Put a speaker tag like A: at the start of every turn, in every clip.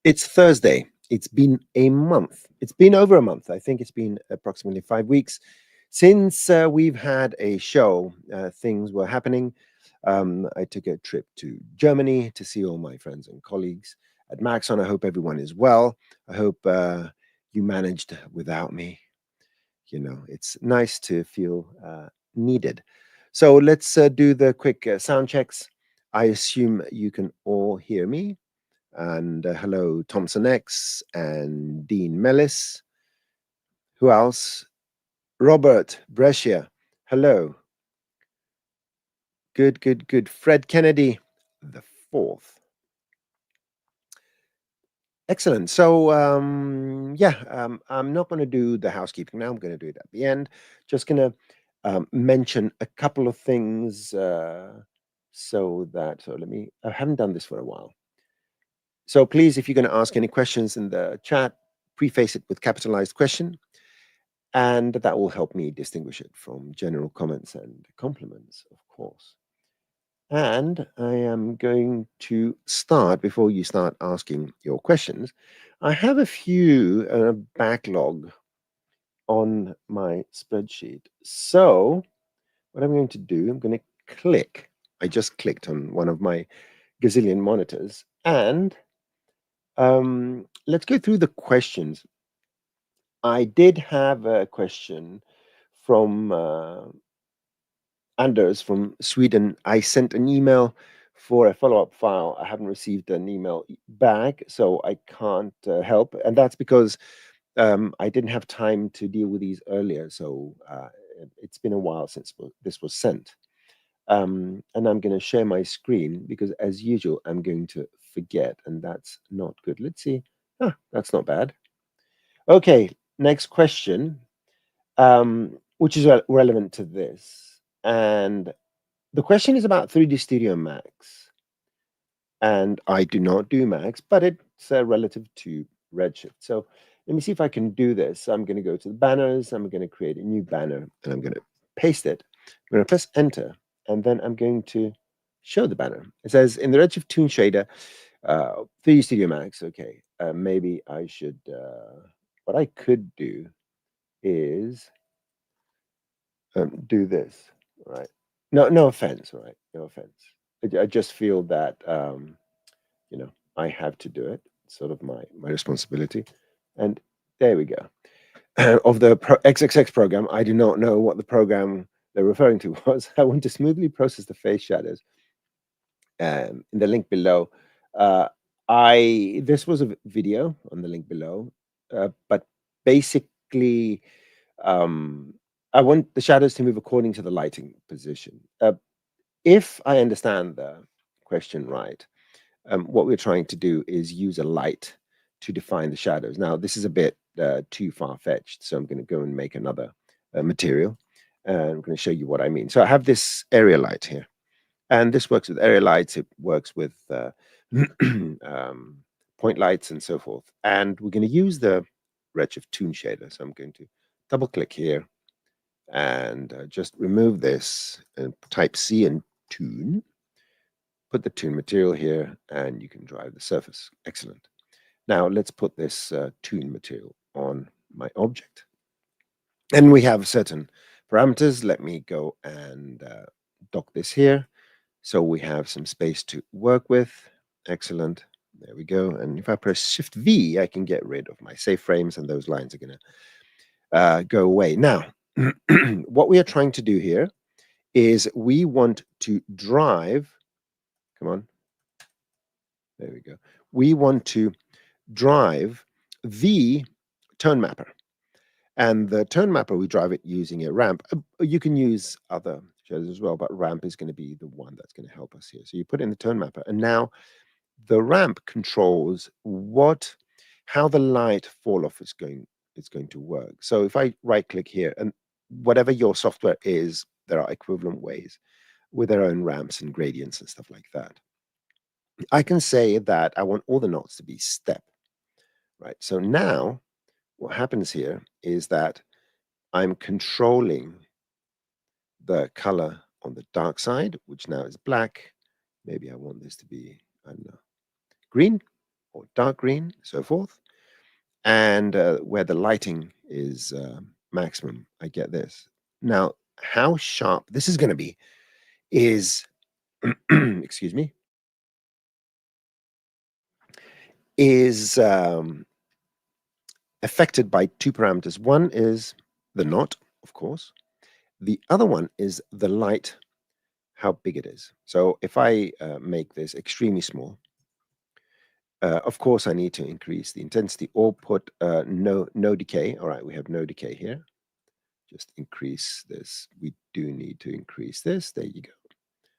A: It's Thursday. It's been a month. It's been over a month. I think it's been approximately 5 weeks since we've had a show. Things were happening. I took a trip to Germany to see all my friends and colleagues at Maxon. I hope everyone is well. I hope you managed without me. You know, it's nice to feel needed. So let's do the quick sound checks. I assume you can all hear me. And hello, Thompson X and Dean Mellis. Who else? Robert Brescia. Hello. Good, good, good. Fred Kennedy, the fourth. Excellent. So, I'm not going to do the housekeeping now. I'm going to do it at the end. Just going to mention a couple of things so let me, I haven't done this for a while. So please, if you're going to ask any questions in the chat, preface it with capitalized question, and that will help me distinguish it from general comments and compliments, of course. And I am going to start, before you start asking your questions, I have a few backlog on my spreadsheet. So what I'm going to do, I'm going to click. I just clicked on one of my gazillion monitors, and let's go through the questions. I did have a question from Anders from Sweden. I sent an email for a follow-up file. I haven't received an email back, so I can't help. And that's because I didn't have time to deal with these earlier. So it's been a while since this was sent. And I'm going to share my screen because, as usual, I'm going to forget, and that's not good. Let's see. That's not bad. Okay, next question, which is relevant to this. And the question is about 3D Studio Max. And I do not do Max, but it's relative to Redshift. So let me see if I can do this. I'm going to go to the banners. I'm going to create a new banner, and I'm going to paste it. I'm going to press Enter, and then I'm going to show the banner. It says, in the Redshift Toon shader, 3D Studio Max. Okay, maybe I should, what I could do is do this, right? No offense, right? No offense. I just feel that I have to do it. It's sort of my responsibility. And there we go. Of the XXX program, I do not know what the program they're referring to was. I want to smoothly process the face shadows. In the link below, this was a video on the link below, but basically, I want the shadows to move according to the lighting position. If I understand the question right, what we're trying to do is use a light to define the shadows. Now, this is a bit too far-fetched, so I'm going to go and make another material, and I'm going to show you what I mean. So I have this area light here, and this works with area lights. It works with point lights and so forth. And we're going to use the Redshift Toon shader. So I'm going to double-click here and just remove this and type C in Toon. Put the Toon material here, and you can drive the surface. Excellent. Now let's put this Toon material on my object. And we have certain parameters. Let me go and dock this here. So we have some space to work with. Excellent. There we go. And if I press Shift V, I can get rid of my safe frames, and those lines are going to go away. Now, what we are trying to do here is we want to drive, come on, there we go. We want to drive the tone mapper. And the tone mapper, we drive it using a ramp. You can use other shaders as well, but ramp is going to be the one that's going to help us here. So you put in the tone mapper, and now the ramp controls how the light fall off is going to work. So if I right click here, and whatever your software is, there are equivalent ways with their own ramps and gradients and stuff like that. I can say that I want all the knots to be step, right? So now what happens here is that I'm controlling the color on the dark side, which now is black. Maybe I want this to be, I don't know, green. or dark green, so forth. And where the lighting is maximum, I get this. Now, how sharp this is going to be is, excuse me, is affected by two parameters. One is the knot, of course. The other one is the light, how big it is. So if I make this extremely small, of course I need to increase the intensity or put no decay. All right, we have no decay here. Just increase this. We do need to increase this. There you go,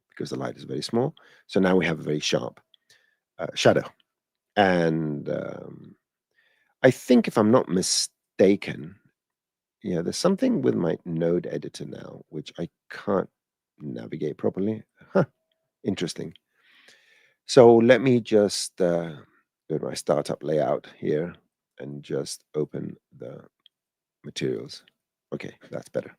A: because the light is very small. So now we have a very sharp shadow. And I think, if I'm not mistaken, yeah, there's something with my node editor now, which I can't navigate properly. Huh, interesting. So let me just go to my startup layout here and just open the materials. Okay, that's better.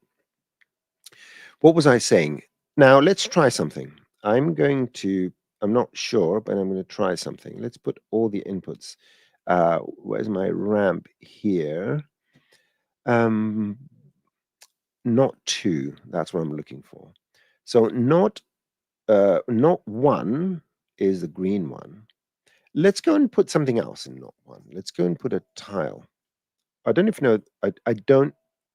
A: What was I saying? Now let's try something. I'm not sure, but I'm going to try something. Let's put all the inputs. Where's my ramp here? Not 2, that's what I'm looking for. So not 1 is the green one. Let's go and put something else in not 1. Let's go and put a tile. I don't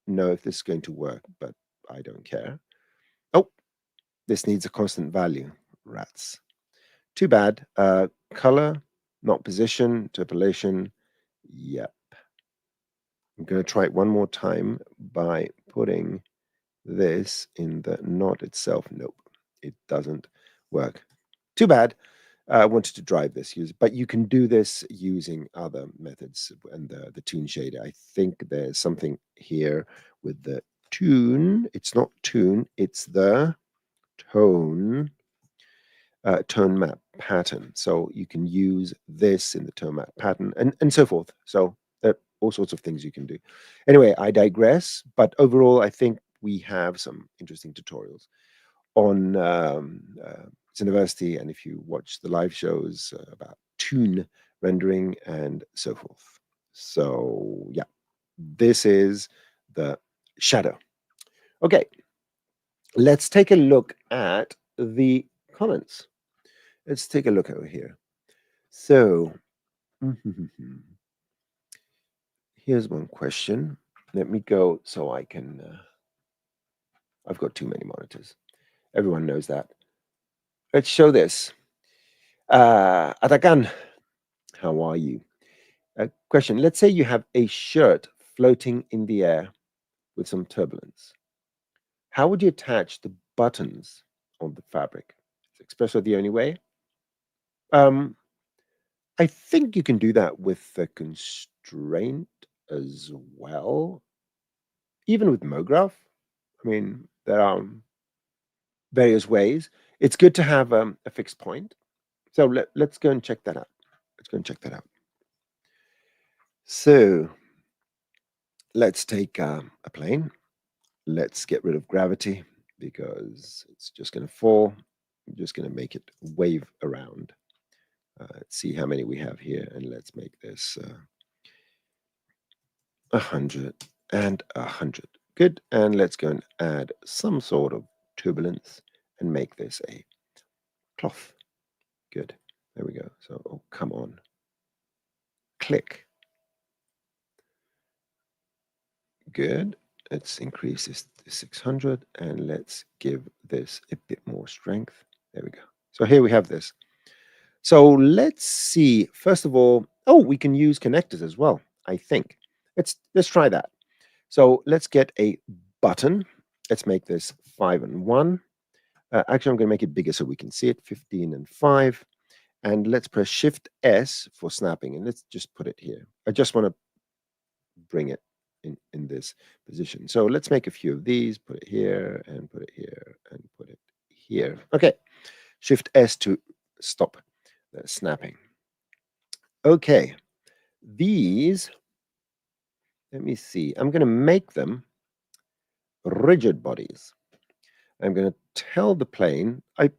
A: know if this is going to work, but I don't care. Oh, this needs a constant value. Rats. Too bad. Color, not position, interpolation. Yep. I'm going to try it one more time by putting this in the knot itself. Nope, it doesn't work. Too bad. I wanted to drive this, but you can do this using other methods and the Toon shader. I think there's something here with the Toon. It's not Toon, it's the tone map pattern. So you can use this in the tone map pattern and so forth. So all sorts of things you can do. Anyway, I digress, but overall, I think we have some interesting tutorials on University, and if you watch the live shows about Toon rendering and so forth. So yeah, this is the shadow. Okay, let's take a look at the comments. Let's take a look over here. So here's one question. Let me go so I can. I've got too many monitors. Everyone knows that. Let's show this. Atakan, how are you? Question. Let's say you have a shirt floating in the air with some turbulence. How would you attach the buttons on the fabric? Is espresso the only way? I think you can do that with the constraint as well. Even with MoGraph, I mean, there are various ways. It's good to have a fixed point. So let's go and check that out. Let's go and check that out. So let's take a plane. Let's get rid of gravity because it's just going to fall. I'm just going to make it wave around. Let's see how many we have here, and let's make this 100 and 100. Good, and let's go and add some sort of turbulence and make this a cloth. Good, there we go. So, oh, come on. Click. Good. Let's increase this to 600 and let's give this a bit more strength. There we go. So here we have this. So let's see. First of all, oh, we can use connectors as well, I think. Let's try that. So let's get a button. Let's make this 5 and 1. Actually, I'm going to make it bigger so we can see it. 15 and 5. And let's press Shift S for snapping. And let's just put it here. I just want to bring it in this position. So let's make a few of these. Put it here and put it here and put it here. Okay. Shift S to stop the snapping. Okay. These, let me see. I'm going to make them rigid bodies. I'm going to tell the plane, I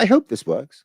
A: hope this works.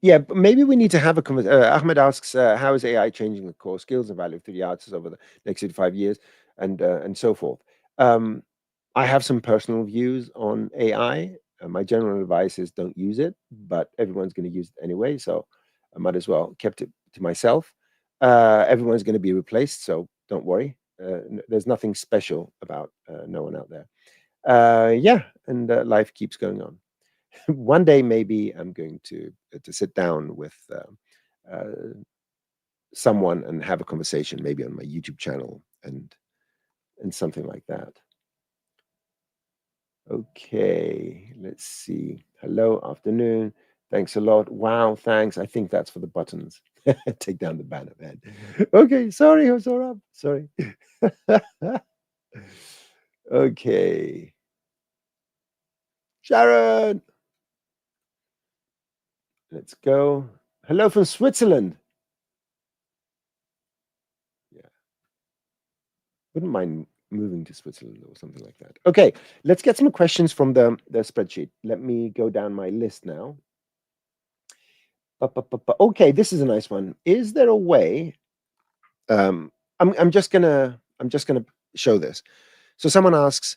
A: Yeah, but maybe we need to have a conversation. Ahmed asks, how is AI changing the core skills and value of 3D artists over the next 5 years, and so forth. Um, I have some personal views on AI. My general advice is don't use it, but everyone's going to use it anyway, so I might as well kept it to myself. Everyone's going to be replaced, so don't worry. There's nothing special about no one out there. Yeah, and life keeps going on. One day maybe I'm going to sit down with someone and have a conversation, maybe on my YouTube channel and something like that. Okay, let's see. Hello, afternoon. Thanks a lot. Wow, thanks. I think that's for the buttons. Take down the banner, man. Okay, sorry, Hosorab. Sorry. Okay. Sharon, let's go. Hello from Switzerland. Yeah, wouldn't mind moving to Switzerland or something like that. Okay, let's get some questions from the spreadsheet. Let me go down my list now. Okay, this is a nice one. Is there a way? I'm just gonna show this. So someone asks,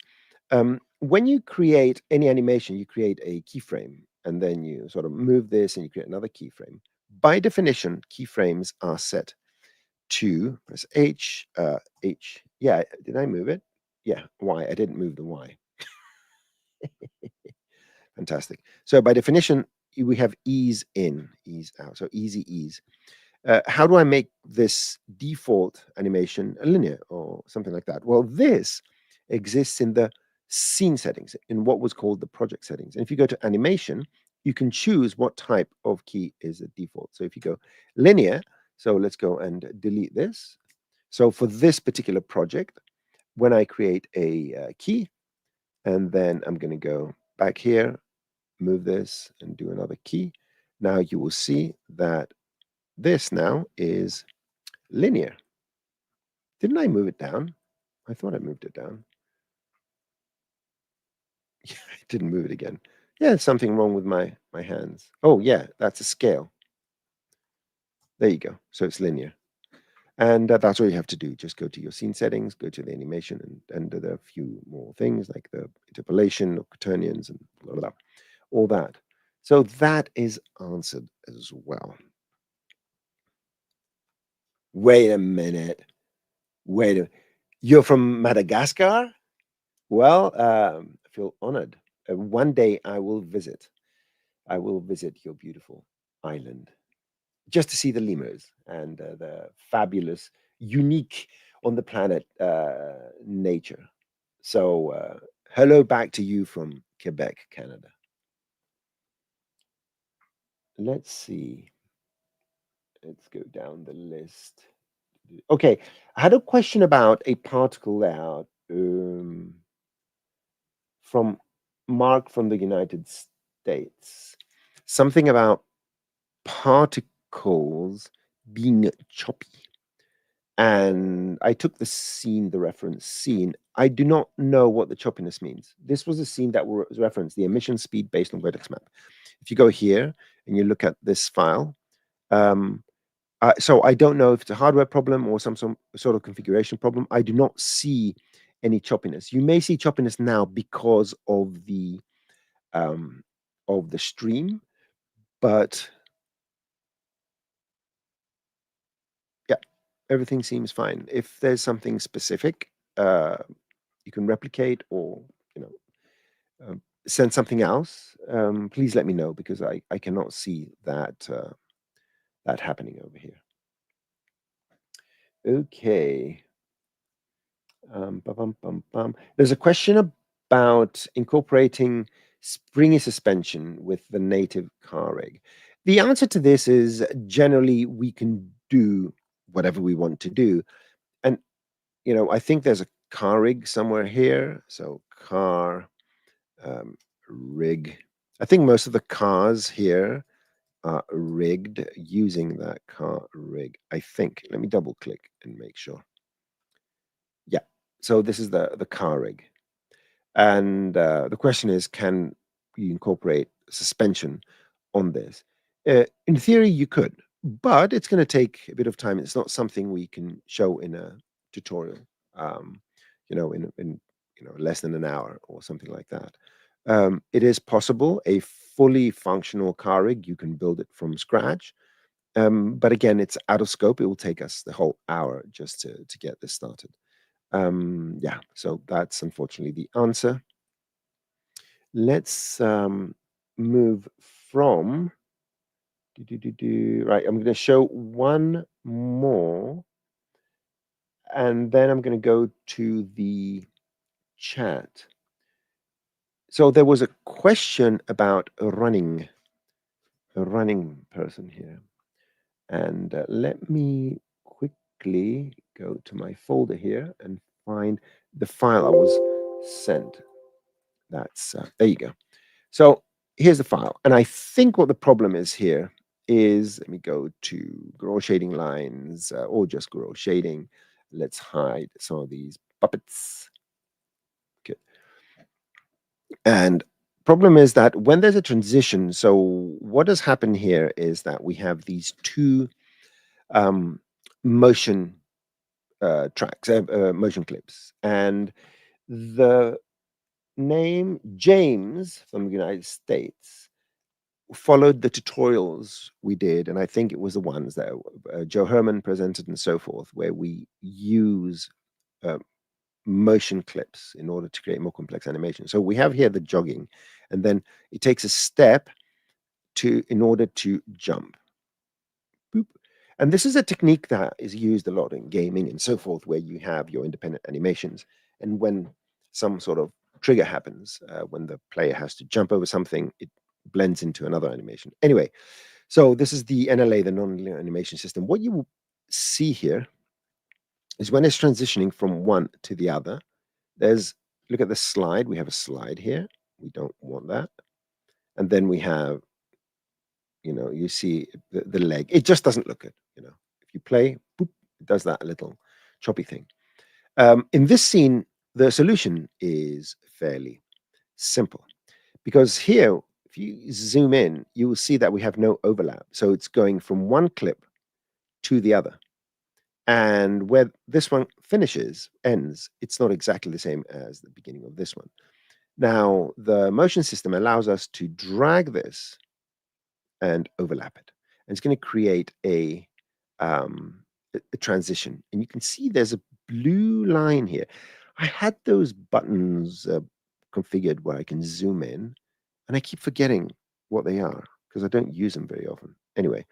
A: when you create any animation, you create a keyframe, and then you sort of move this, and you create another keyframe. By definition, keyframes are set to press H, H. Yeah, did I move it? Yeah, Y. I didn't move the Y. Fantastic. So by definition, we have ease in, ease out. So easy ease. How do I make this default animation a linear or something like that? Well, this exists in the scene settings, in what was called the project settings. And if you go to animation, you can choose what type of key is the default. So if you go linear, so let's go and delete this. So for this particular project, when I create a key, and then I'm going to go back here, move this and do another key. Now you will see that this now is linear. Didn't I move it down? I thought I moved it down. Yeah, I didn't move it again. Yeah, something wrong with my hands. Oh yeah, that's a scale. There you go. So it's linear. And that's all you have to do. Just go to your scene settings, go to the animation, and there are a few more things like the interpolation or quaternions and blah, blah, blah, all that. So that is answered as well. Wait a minute. You're from Madagascar? Well, I feel honored. One day I will visit. I will visit your beautiful island just to see the lemurs and the fabulous, unique on the planet nature. So, hello back to you from Quebec, Canada. Let's see. Let's go down the list. Okay, I had a question about a particle layout from Mark from the United States. Something about particles being choppy. And I took the reference scene. I do not know what the choppiness means. This was a scene that was referenced, the emission speed based on vertex map. If you go here and you look at this file, so I don't know if it's a hardware problem or some sort of configuration problem. I do not see any choppiness. You may see choppiness now because of the stream, but yeah, everything seems fine. If there's something specific you can replicate or you know send something else, please let me know because I cannot see that happening over here. Okay. There's a question about incorporating springy suspension with the native car rig. The answer to this is generally we can do whatever we want to do. And, I think there's a car rig somewhere here. So car rig. I think most of the cars here are rigged using that car rig. I think. Let me double click and make sure. Yeah. So this is the car rig. And the question is, can you incorporate suspension on this? In theory, you could, but it's going to take a bit of time. It's not something we can show in a tutorial, um, in less than an hour or something like that. It is possible a fully functional car rig. You can build it from scratch, but again, it's out of scope. It will take us the whole hour just to get this started. Yeah, so that's unfortunately the answer. Let's move from. Right, I'm going to show one more, and then I'm going to go to the chat. So there was a question about a running person here, and let me quickly go to my folder here and find the file I was sent. That's there you go. So here's the file. And I think what the problem is here is, let me go to grow shading lines or just grow shading. Let's hide some of these puppets. Okay. And problem is that when there's a transition, so what has happened here is that we have these two motion tracks, motion clips. And the name James from the United States followed the tutorials we did, and I think it was the ones that Joe Herman presented and so forth, where we use uh, motion clips in order to create more complex animation. So we have here the jogging, and then it takes a step in order to jump. Boop. And this is a technique that is used a lot in gaming and so forth, where you have your independent animations, and when some sort of trigger happens, when the player has to jump over something, it blends into another animation. Anyway, so this is the NLA, the non-linear animation system. What you will see here is when it's transitioning from one to the other, look at the slide. We have a slide here. We don't want that. And then we have, you see the leg. It just doesn't look good. If you play, boop, it does that little choppy thing. In this scene, the solution is fairly simple, because here, if you zoom in, you will see that we have no overlap. So it's going from one clip to the other. And where this one ends, it's not exactly the same as the beginning of this one. Now, the motion system allows us to drag this and overlap it. And it's going to create a transition. And you can see there's a blue line here. I had those buttons configured where I can zoom in, and I keep forgetting what they are because I don't use them very often. Anyway,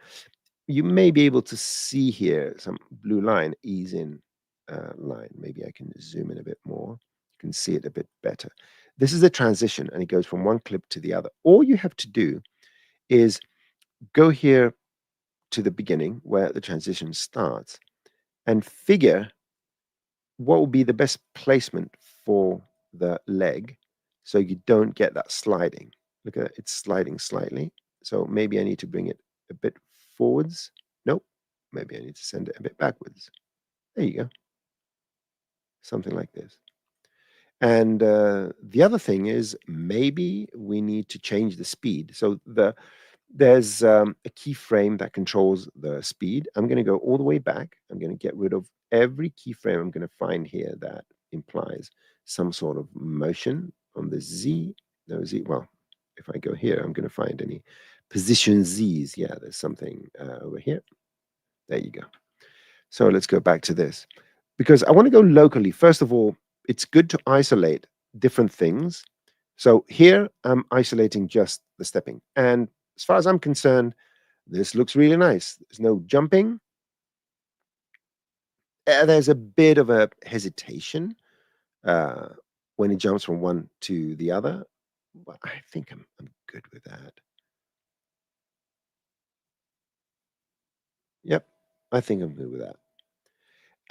A: you may be able to see here some blue line, ease in line. Maybe I can zoom in a bit more. You can see it a bit better. This is a transition, and it goes from one clip to the other. All you have to do is go here to the beginning where the transition starts and figure what will be the best placement for the leg so you don't get that sliding. Look at it, it's sliding slightly. So maybe I need to bring it a bit forwards. Nope. Maybe I need to send it a bit backwards. There you go. Something like this. And the other thing is maybe we need to change the speed. So there's a keyframe that controls the speed. I'm going to go all the way back. I'm going to get rid of every keyframe I'm going to find here that implies some sort of motion on the Z. No Z. Well, if I go here, I'm going to find any position Z's. Yeah, there's something over here. There you go. So let's go back to this, because I want to go locally. First of all, it's good to isolate different things. So here I'm isolating just the stepping. And as far as I'm concerned, this looks really nice. There's no jumping. There's a bit of a hesitation when it jumps from one to the other. But I think I'm good with that. Yep, I think I'm good with that.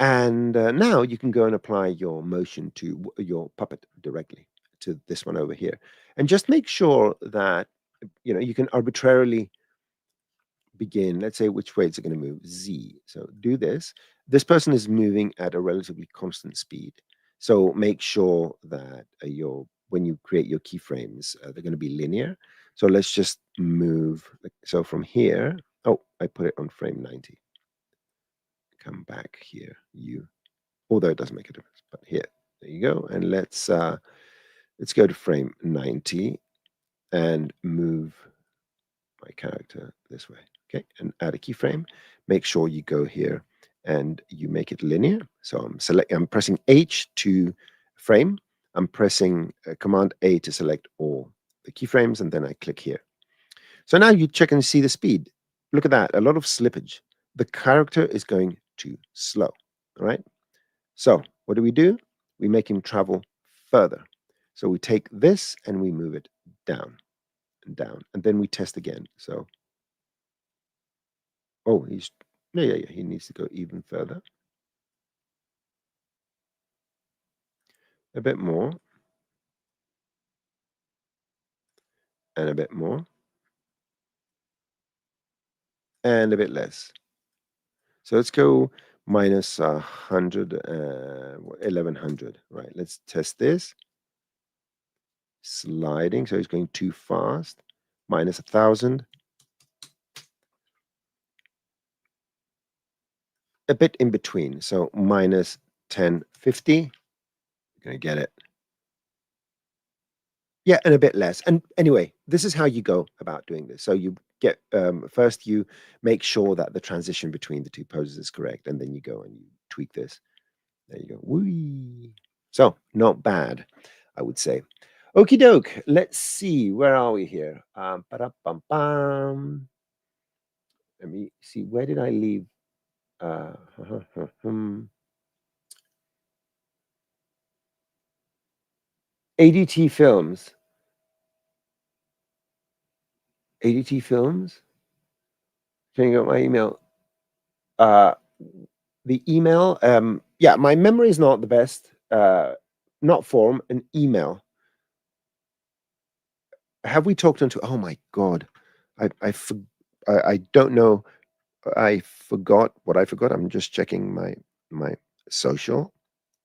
A: And now you can go and apply your motion to your puppet directly to this one over here. And just make sure that, you can arbitrarily begin, let's say which way it's going to move, Z. So do this. This person is moving at a relatively constant speed. So make sure that when you create your keyframes, they're going to be linear. So let's just move. So from here, oh, I put it on frame 90. Come back here, although it doesn't make a difference, but here, there you go. And let's go to frame 90 and move my character this way. Okay, and add a keyframe. Make sure you go here and you make it linear. So I'm pressing H to frame. I'm pressing Command A to select all the keyframes, and then I click here. So now you check and see the speed. Look at that, a lot of slippage. The character is going too slow. All right. So what do? We make him travel further. So we take this and we move it down and down, and then we test again. So, oh, yeah, he needs to go even further. A bit more. And a bit more. And a bit less. So let's go minus 100, 1100. Right, let's test this. Sliding, so he's going too fast. Minus 1000. A bit in between, so minus 1050. You're going to get it. Yeah, and a bit less. And anyway, this is how you go about doing this. So you get, first you make sure that the transition between the two poses is correct, and then you go and you tweak this. There you go. Whee! So not bad, I would say. Okie doke. Let's see. Where are we here? Ba-da-bum-bum. Let me see. Where did I leave? ADT Films. ADT Films? Checking out my email. The email, yeah, my memory is not the best. Not form, an email. Have we talked into? Oh my God, I don't know. I forgot what I forgot. I'm just checking my social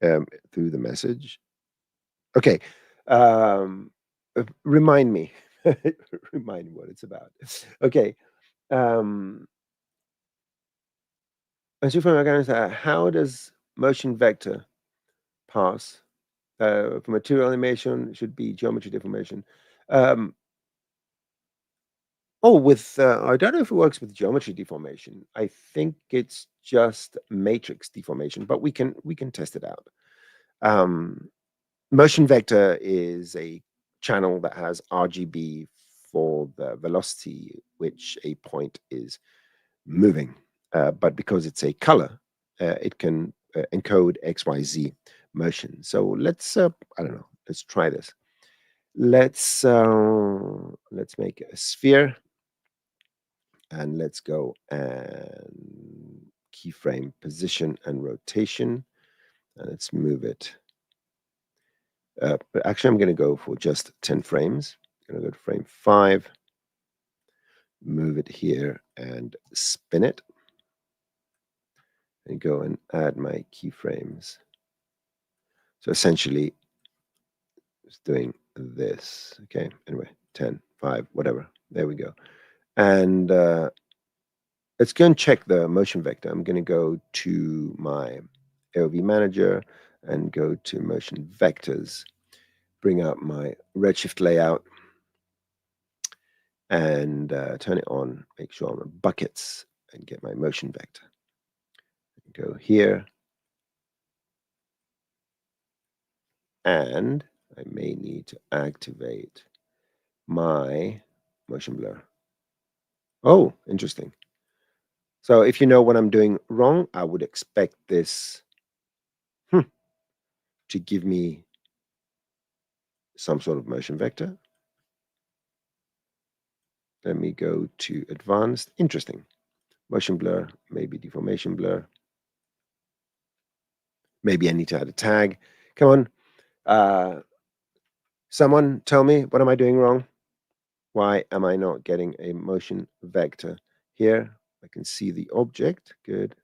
A: through the message. Okay, remind me. Remind me what it's about. Okay. How does motion vector pass? For material animation, it should be geometry deformation. With I don't know if it works with geometry deformation. I think it's just matrix deformation, but we can test it out. Motion vector is a channel that has RGB for the velocity which a point is moving, but because it's a color, it can encode XYZ motion. So let's I don't know. Let's try this. Let's make a sphere, and let's go and keyframe position and rotation, and let's move it. But actually, I'm going to go for just 10 frames. I'm going to go to frame 5, move it here, and spin it, and go and add my keyframes. So essentially, it's doing this. Okay. Anyway, 10, 5, whatever. There we go. And let's go and check the motion vector. I'm going to go to my AOV manager and go to motion vectors, bring up my Redshift layout, and turn it on. Make sure I'm in buckets and get my motion vector. Go here. And I may need to activate my motion blur. Oh, interesting. So if you know what I'm doing wrong, I would expect this to give me some sort of motion vector. Let me go to advanced. Interesting. Motion blur, maybe deformation blur. Maybe I need to add a tag. Come on. Someone tell me, what am I doing wrong? Why am I not getting a motion vector here? I can see the object. Good.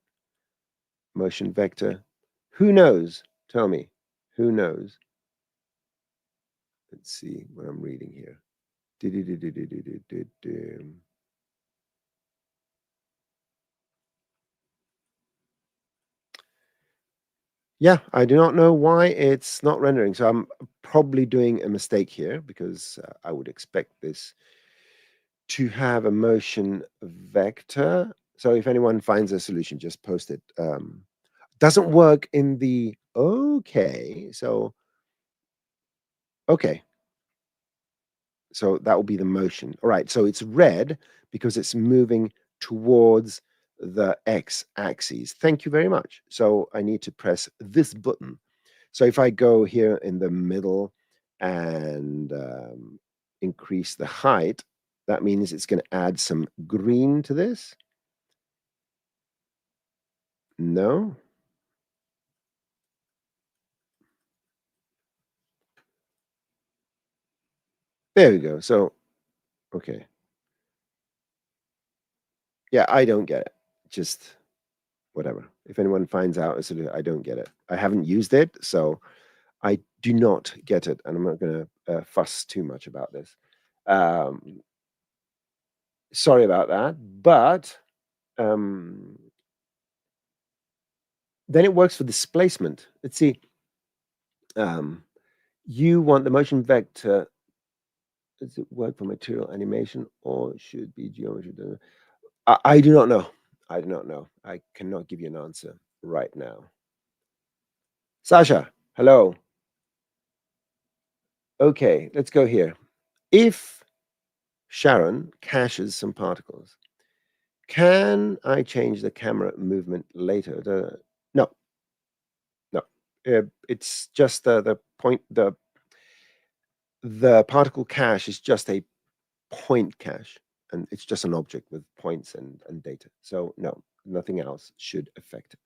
A: Motion vector. Who knows? Tell me. Who knows? Let's see what I'm reading here. Yeah, I do not know why it's not rendering. So I'm probably doing a mistake here because I would expect this to have a motion vector. So if anyone finds a solution, just post it. Doesn't work in the okay. So okay. So that will be the motion. All right. So it's red because it's moving towards the x axis. Thank you very much. So I need to press this button. So if I go here in the middle and increase the height, that means it's going to add some green to this. No. There we go. So, okay. Yeah, I don't get it. Just whatever. If anyone finds out a solution, I don't get it. I haven't used it, so I do not get it, and I'm not going to fuss too much about this. Sorry about that, but then it works for displacement. Let's see. You want the motion vector. Does it work for material animation or should be geometry? I do not know. I do not know. I cannot give you an answer right now. Sasha, hello. Okay, let's go here. If Sharon caches some particles, can I change the camera movement later? No, no. It's just the point. The particle cache is just a point cache, and it's just an object with points and data. So no, nothing else should affect it.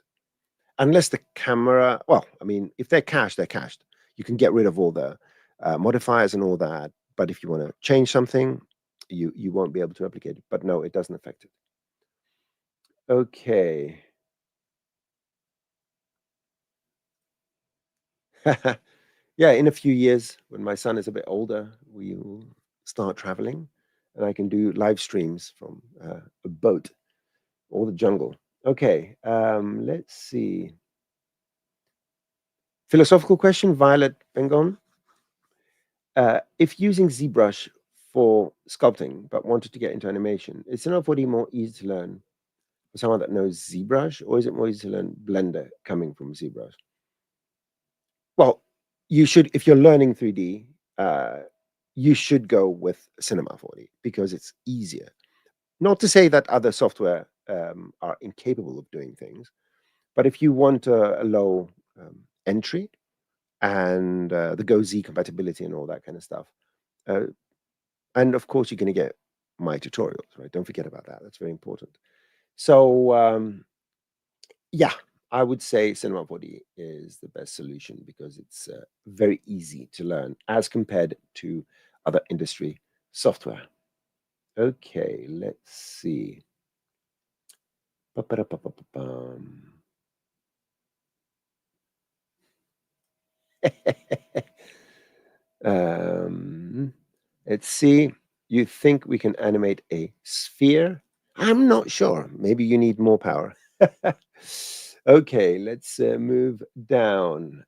A: Unless the camera, well, I mean, if they're cached, they're cached. You can get rid of all the modifiers and all that. But if you want to change something, you won't be able to replicate it. But no, it doesn't affect it. Okay. Yeah, in a few years, when my son is a bit older, we will start traveling, and I can do live streams from a boat or the jungle. Okay, let's see. Philosophical question, Violet Bengon. If using ZBrush for sculpting, but wanted to get into animation, is Cinema more easy to learn for someone that knows ZBrush, or is it more easy to learn Blender coming from ZBrush? Well, you should, if you're learning 3D, you should go with Cinema 4D because it's easier. Not to say that other software are incapable of doing things, but if you want a low entry and the Go Z compatibility and all that kind of stuff, and of course, you're going to get my tutorials, right? Don't forget about that. That's very important. So, yeah, I would say Cinema 4D is the best solution because it's very easy to learn as compared to other industry software. Okay, let's see. Ba-ba-da-ba-ba-ba-bum. um, let's see. You think we can animate a sphere? I'm not sure. Maybe you need more power. Okay, let's move down.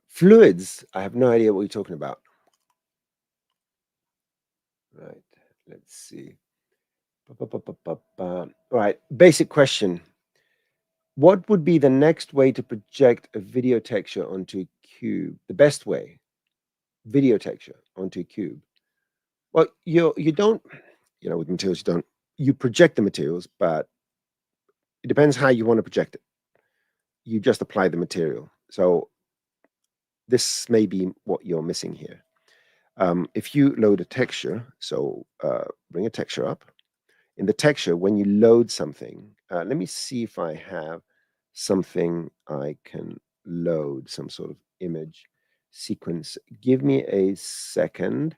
A: Fluids. I have no idea what you're talking about. Right, let's see. Right, basic question. What would be the next way to project a video texture onto a cube? The best way, video texture onto a cube. Well, you don't, with materials, you project the materials, but it depends how you want to project it. You just apply the material. So this may be what you're missing here. If you load a texture, so bring a texture up. In the texture, when you load something, let me see if I have something I can load, some sort of image sequence. Give me a second.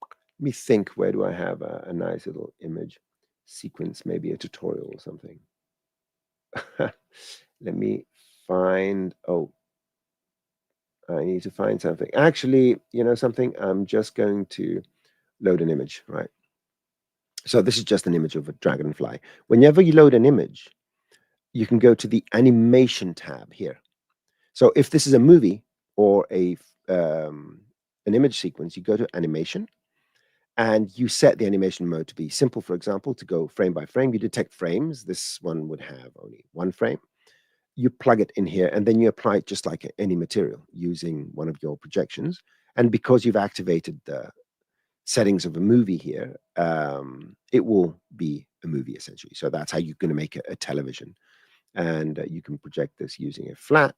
A: Let me think, where do I have a nice little image sequence, maybe a tutorial or something. Let me find, oh, I need to find something. Actually, you know something? I'm just going to load an image, right? So this is just an image of a dragonfly. Whenever you load an image, you can go to the animation tab here. So if this is a movie or an image sequence, you go to animation and you set the animation mode to be simple, for example, to go frame by frame. You detect frames. This one would have only one frame. You plug it in here, and then you apply it just like any material using one of your projections. And because you've activated the settings of a movie here, it will be a movie essentially. So that's how you're going to make a television. And you can project this using a flat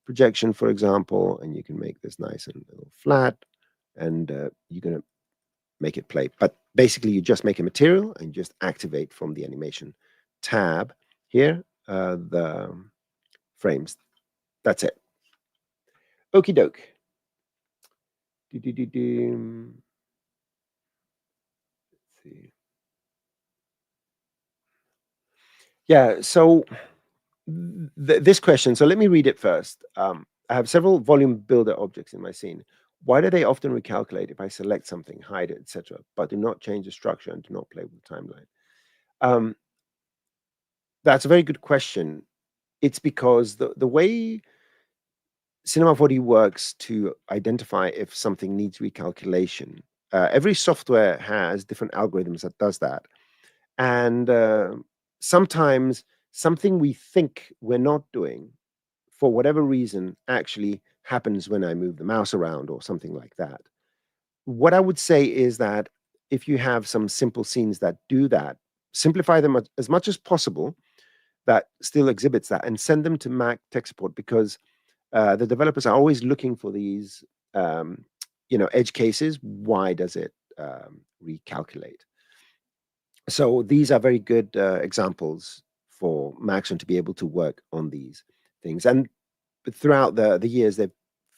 A: projection, for example, and you can make this nice and little flat, and you're going to make it play. But basically, you just make a material and just activate from the animation tab here the frames. That's it. Okie doke. Let's see. Yeah, so this question, so let me read it first. I have several volume builder objects in my scene. Why do they often recalculate if I select something, hide it, etc., but do not change the structure and do not play with the timeline? That's a very good question. It's because the way Cinema 4D works to identify if something needs recalculation, every software has different algorithms that does that. And sometimes something we think we're not doing, for whatever reason, actually happens when I move the mouse around or something like that. What I would say is that if you have some simple scenes that do that, simplify them as much as possible that still exhibits that, and send them to Mac tech support, because the developers are always looking for these, edge cases. Why does it recalculate? So these are very good examples for Maxon to be able to work on these things. And throughout the years, they've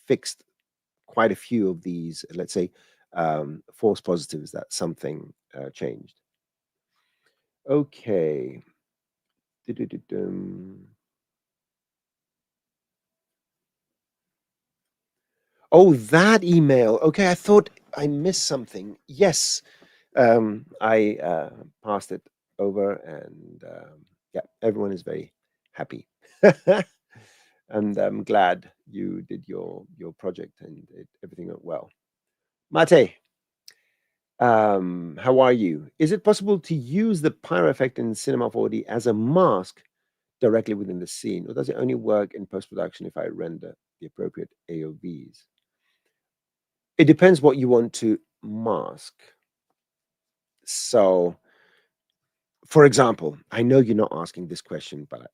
A: fixed quite a few of these, let's say, false positives that something changed. Okay. Du-du-du-dum. Oh, that email. Okay, I thought I missed something. Yes, I passed it over, and yeah, everyone is very happy. And I'm glad you did your project and everything went well. Mate, how are you? Is it possible to use the Pyro effect in Cinema 4D as a mask directly within the scene, or does it only work in post-production if I render the appropriate AOVs? It depends what you want to mask. So, for example, I know you're not asking this question, but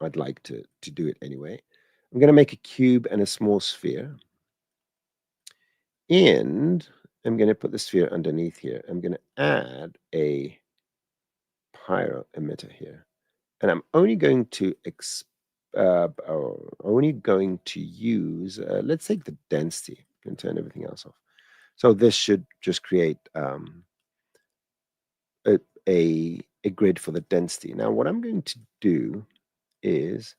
A: I'd like to do it anyway. I'm going to make a cube and a small sphere. And I'm going to put the sphere underneath here. I'm going to add a Pyro emitter here. And I'm only going to use, let's take the density and turn everything else off. So this should just create a grid for the density. Now, what I'm going to do is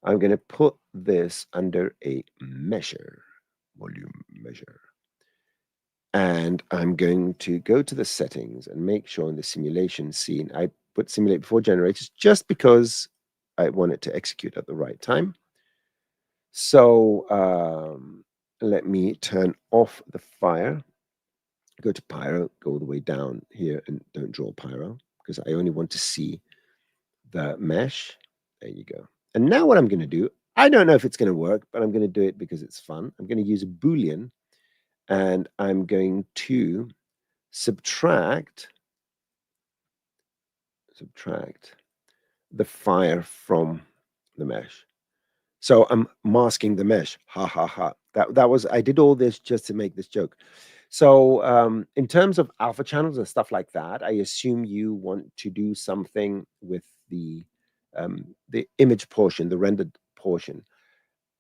A: I'm going to put this under a measure, volume measure. And I'm going to go to the settings and make sure in the simulation scene, I put simulate before generators just because I want it to execute at the right time. So let me turn off the fire, go to Pyro, go all the way down here and don't draw Pyro because I only want to see the mesh. There you go. And now what I'm going to do, I don't know if it's going to work, but I'm going to do it because it's fun. I'm going to use a Boolean and I'm going to subtract the fire from the mesh. So I'm masking the mesh. Ha ha ha. That was, I did all this just to make this joke. So in terms of alpha channels and stuff like that, I assume you want to do something with the image portion, the rendered portion.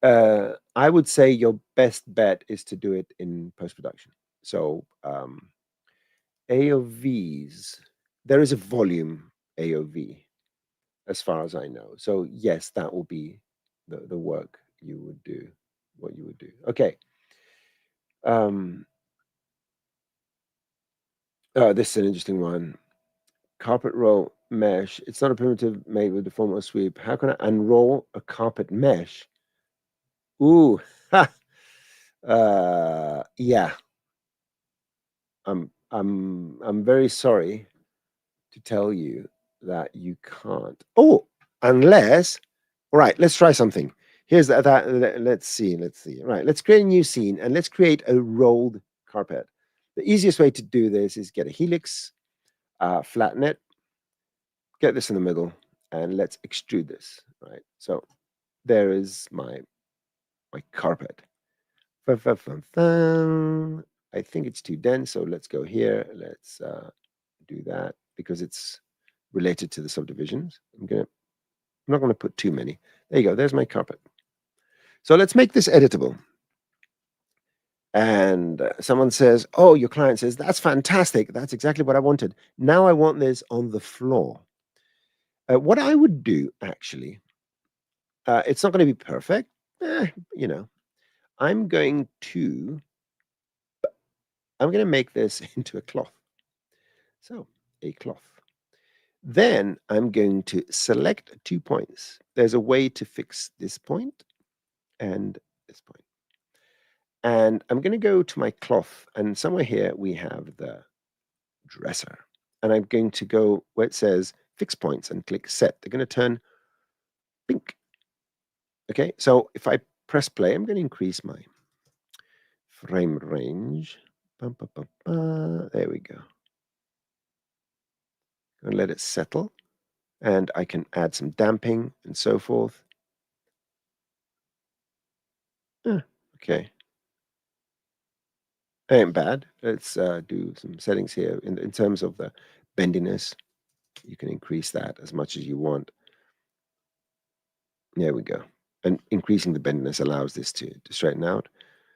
A: I would say your best bet is to do it in post-production. So AOVs, there is a volume AOV as far as I know. So yes, that will be the work you would do, what you would do. Okay. Oh, this is an interesting one. Carpet roll mesh. It's not a primitive made with deform or sweep. How can I unroll a carpet mesh? Ooh, ha. Yeah. I'm very sorry to tell you that you can't. Oh, unless. All right, let's try something. Here's let's see. Right, let's create a new scene and let's create a rolled carpet. The easiest way to do this is get a helix, flatten it, get this in the middle, and let's extrude this. Right. So there is my carpet. I think it's too dense, so let's go here. Let's do that because it's related to the subdivisions. I'm not gonna put too many. There you go. There's my carpet. So let's make this editable. And someone says, "Oh, your client says that's fantastic. That's exactly what I wanted. Now I want this on the floor." What I would do actually, it's not going to be perfect. You know, I'm going to make this into a cloth. So a cloth. Then I'm going to select 2 points. There's a way to fix this point and this point. And I'm going to go to my cloth, and somewhere here we have the dresser. And I'm going to go where it says fix points and click set. They're going to turn pink. Okay, so if I press play, I'm going to increase my frame range. There we go. And let it settle. And I can add some damping and so forth. Okay. Ain't bad. Let's do some settings here. In terms of the bendiness, you can increase that as much as you want. There we go. And increasing the bendiness allows this to straighten out.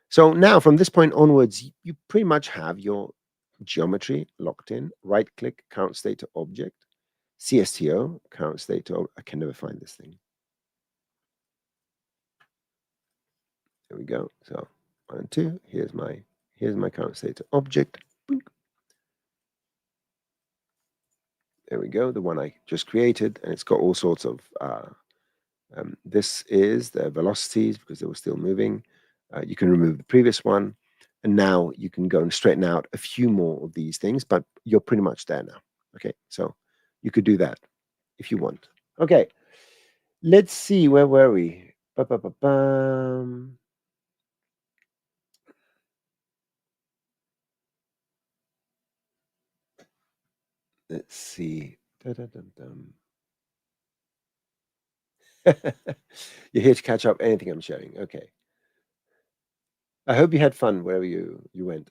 A: So now from this point onwards, you pretty much have your geometry locked in. Right click, count state to object. CSTO, count state to, I can never find this thing. There we go. So 1, 2, here's my count state to object. There we go, the one I just created, and it's got all sorts of, this is the velocities because they were still moving. You can remove the previous one, and now you can go and straighten out a few more of these things, but you're pretty much there now. Okay, so you could do that if you want. Okay, let's see, where were we? Ba-ba-ba-bum. Let's see. Da-da-dum-dum. You're here to catch up anything I'm sharing. Okay. I hope you had fun wherever you went.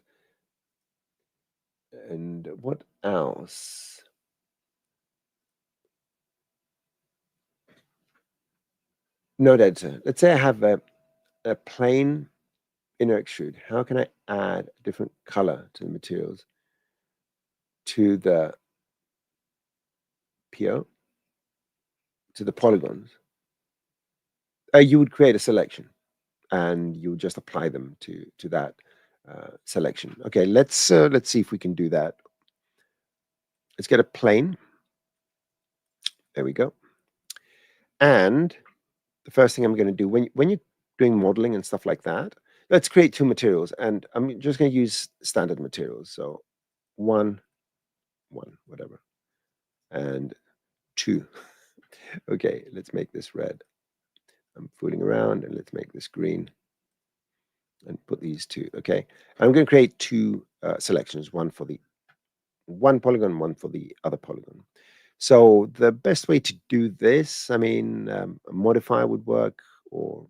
A: And what else? Node editor. Let's say I have a plain inner extrude. How can I add a different color to the materials to the PO, to the polygons? You would create a selection and you would just apply them to that selection. Okay, let's see if we can do that. Let's get a plane. There we go. And the first thing I'm going to do when you're doing modeling and stuff like that, let's create 2 materials, and I'm just going to use standard materials. So 1, whatever, and 2. Okay, let's make this red. I'm fooling around, and let's make this green and put these 2. Okay, I'm going to create 2 selections, one for the one polygon, one for the other polygon. So the best way to do this, I mean, a modifier would work, or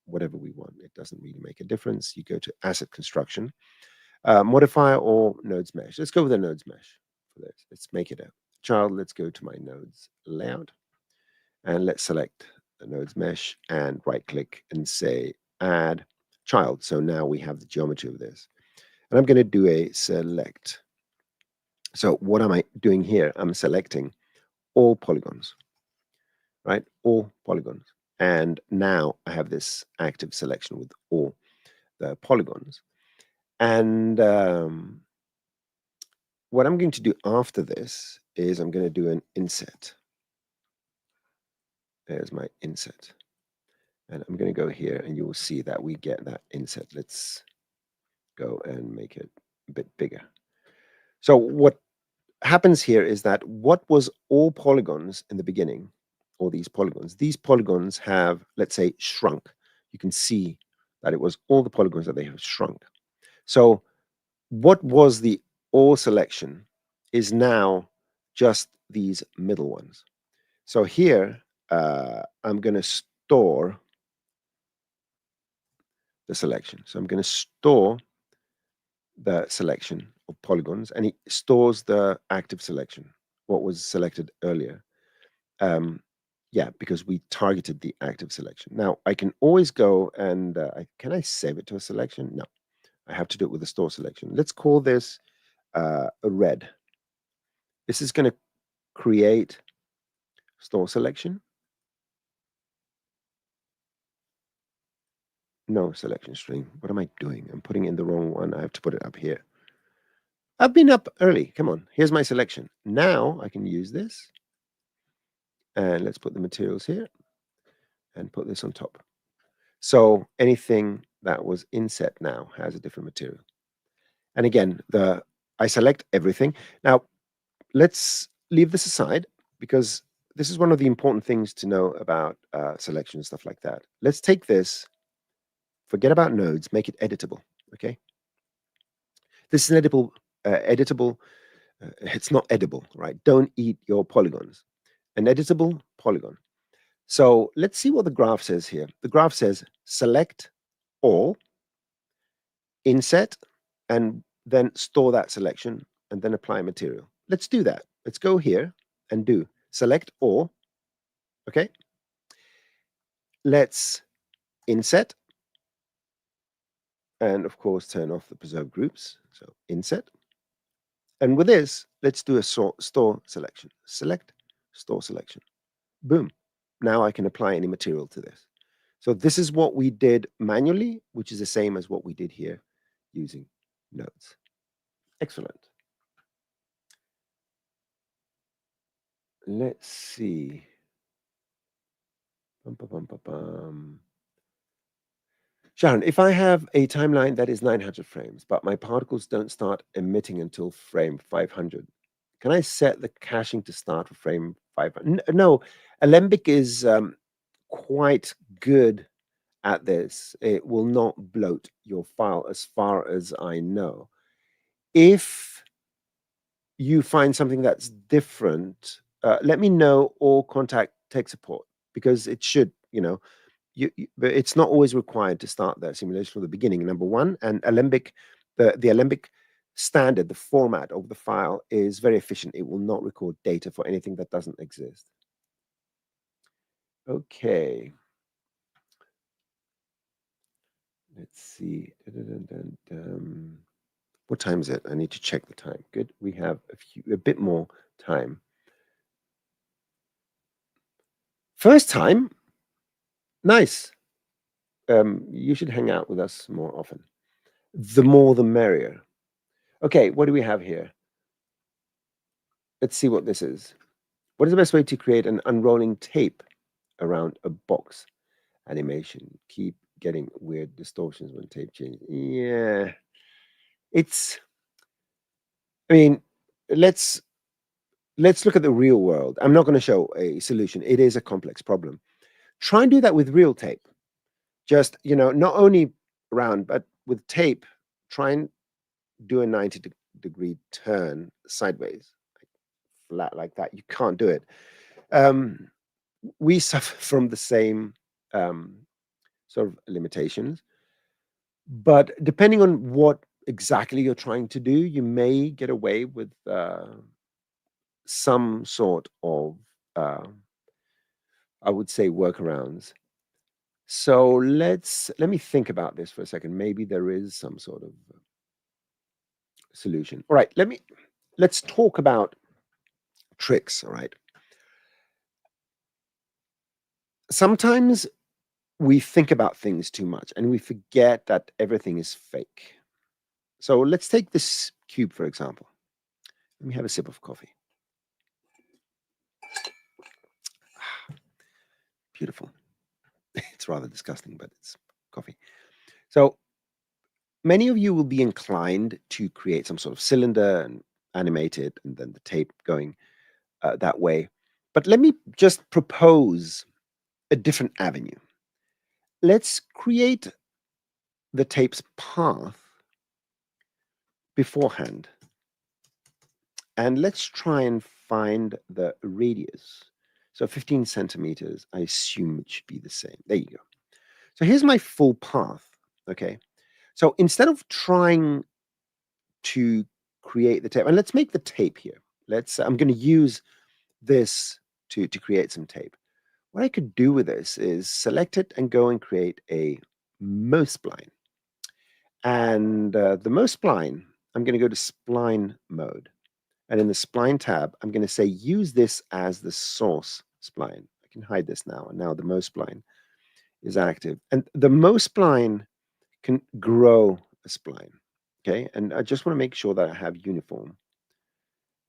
A: whatever we want. It doesn't really make a difference. You go to asset construction, modifier or nodes mesh. Let's go with a nodes mesh for this. Let's make it a child. Let's go to my nodes layout, and let's select the nodes mesh and right click and say add child. So now we have the geometry of this. And I'm going to do a select. So what am I doing here? I'm selecting all polygons, right? All polygons. And now I have this active selection with all the polygons. And what I'm going to do after this is I'm going to do an inset. There's my inset. And I'm going to go here and you will see that we get that inset. Let's go and make it a bit bigger. So what happens here is that what was all polygons in the beginning, all these polygons have, let's say, shrunk. You can see that it was all the polygons that they have shrunk. So what was the all selection is now just these middle ones. So here, I'm going to store the selection. So I'm going to store the selection of polygons, and it stores the active selection, what was selected earlier. Yeah, because we targeted the active selection. Now, I can always go and, can I save it to a selection? No, I have to do it with a store selection. Let's call this a red. This is going to create store selection. No selection string. What am I doing? I'm putting in the wrong one. I have to put it up here. I've been up early. Come on. Here's my selection. Now I can use this. And let's put the materials here and put this on top. So anything that was inset now has a different material. And again, I select everything. Now, let's leave this aside because this is one of the important things to know about selection and stuff like that. Let's take this, forget about nodes, make it editable, okay? This is an editable, it's not edible, right? Don't eat your polygons. An editable polygon. So let's see what the graph says here. The graph says select all, inset, and then store that selection, and then apply material. Let's do that. Let's go here and do select all, okay? Let's inset, and of course, turn off the preserved groups. So inset. And with this, let's do a store selection. Select, store selection. Boom. Now I can apply any material to this. So this is what we did manually, which is the same as what we did here using nodes. Excellent. Let's see. Sharon, if I have a timeline that is 900 frames, but my particles don't start emitting until frame 500, can I set the caching to start for frame 500? No, Alembic is quite good at this. It will not bloat your file as far as I know. If you find something that's different, let me know or contact tech support because it should, but it's not always required to start the simulation from the beginning, number one. And Alembic, the Alembic standard, the format of the file is very efficient. It will not record data for anything that doesn't exist. Okay. Let's see. What time is it? I need to check the time. Good. We have a bit more time. First time. Nice. You should hang out with us more often. The more the merrier. Okay, what do we have here? Let's see what this is. What is the best way to create an unrolling tape around a box animation? Keep getting weird distortions when tape changes. Yeah. I mean, let's look at the real world. I'm not going to show a solution. It is a complex problem. Try and do that with real tape. Just, not only round, but with tape, try and do a 90-degree turn sideways, flat like that. You can't do it. We suffer from the same sort of limitations, but depending on what exactly you're trying to do, you may get away with some sort of, I would say, workarounds. So let me think about this for a second. Maybe there is some sort of solution. All right, let's talk about tricks. All right. Sometimes we think about things too much and we forget that everything is fake. So let's take this cube, for example. Let me have a sip of coffee. Beautiful. It's rather disgusting, but it's coffee. So many of you will be inclined to create some sort of cylinder and animate it, and then the tape going that way. But let me just propose a different avenue. Let's create the tape's path beforehand. And let's try and find the radius. So 15 centimeters, I assume it should be the same. There you go. So here's my full path, okay? So instead of trying to create the tape, and let's make the tape here. I'm going to use this to create some tape. What I could do with this is select it and go and create a most spline. And the most spline, I'm going to go to spline mode. And in the spline tab, I'm going to say use this as the source spline. I can hide this now. And now the most spline is active. And the most spline can grow a spline. Okay. And I just want to make sure that I have uniform.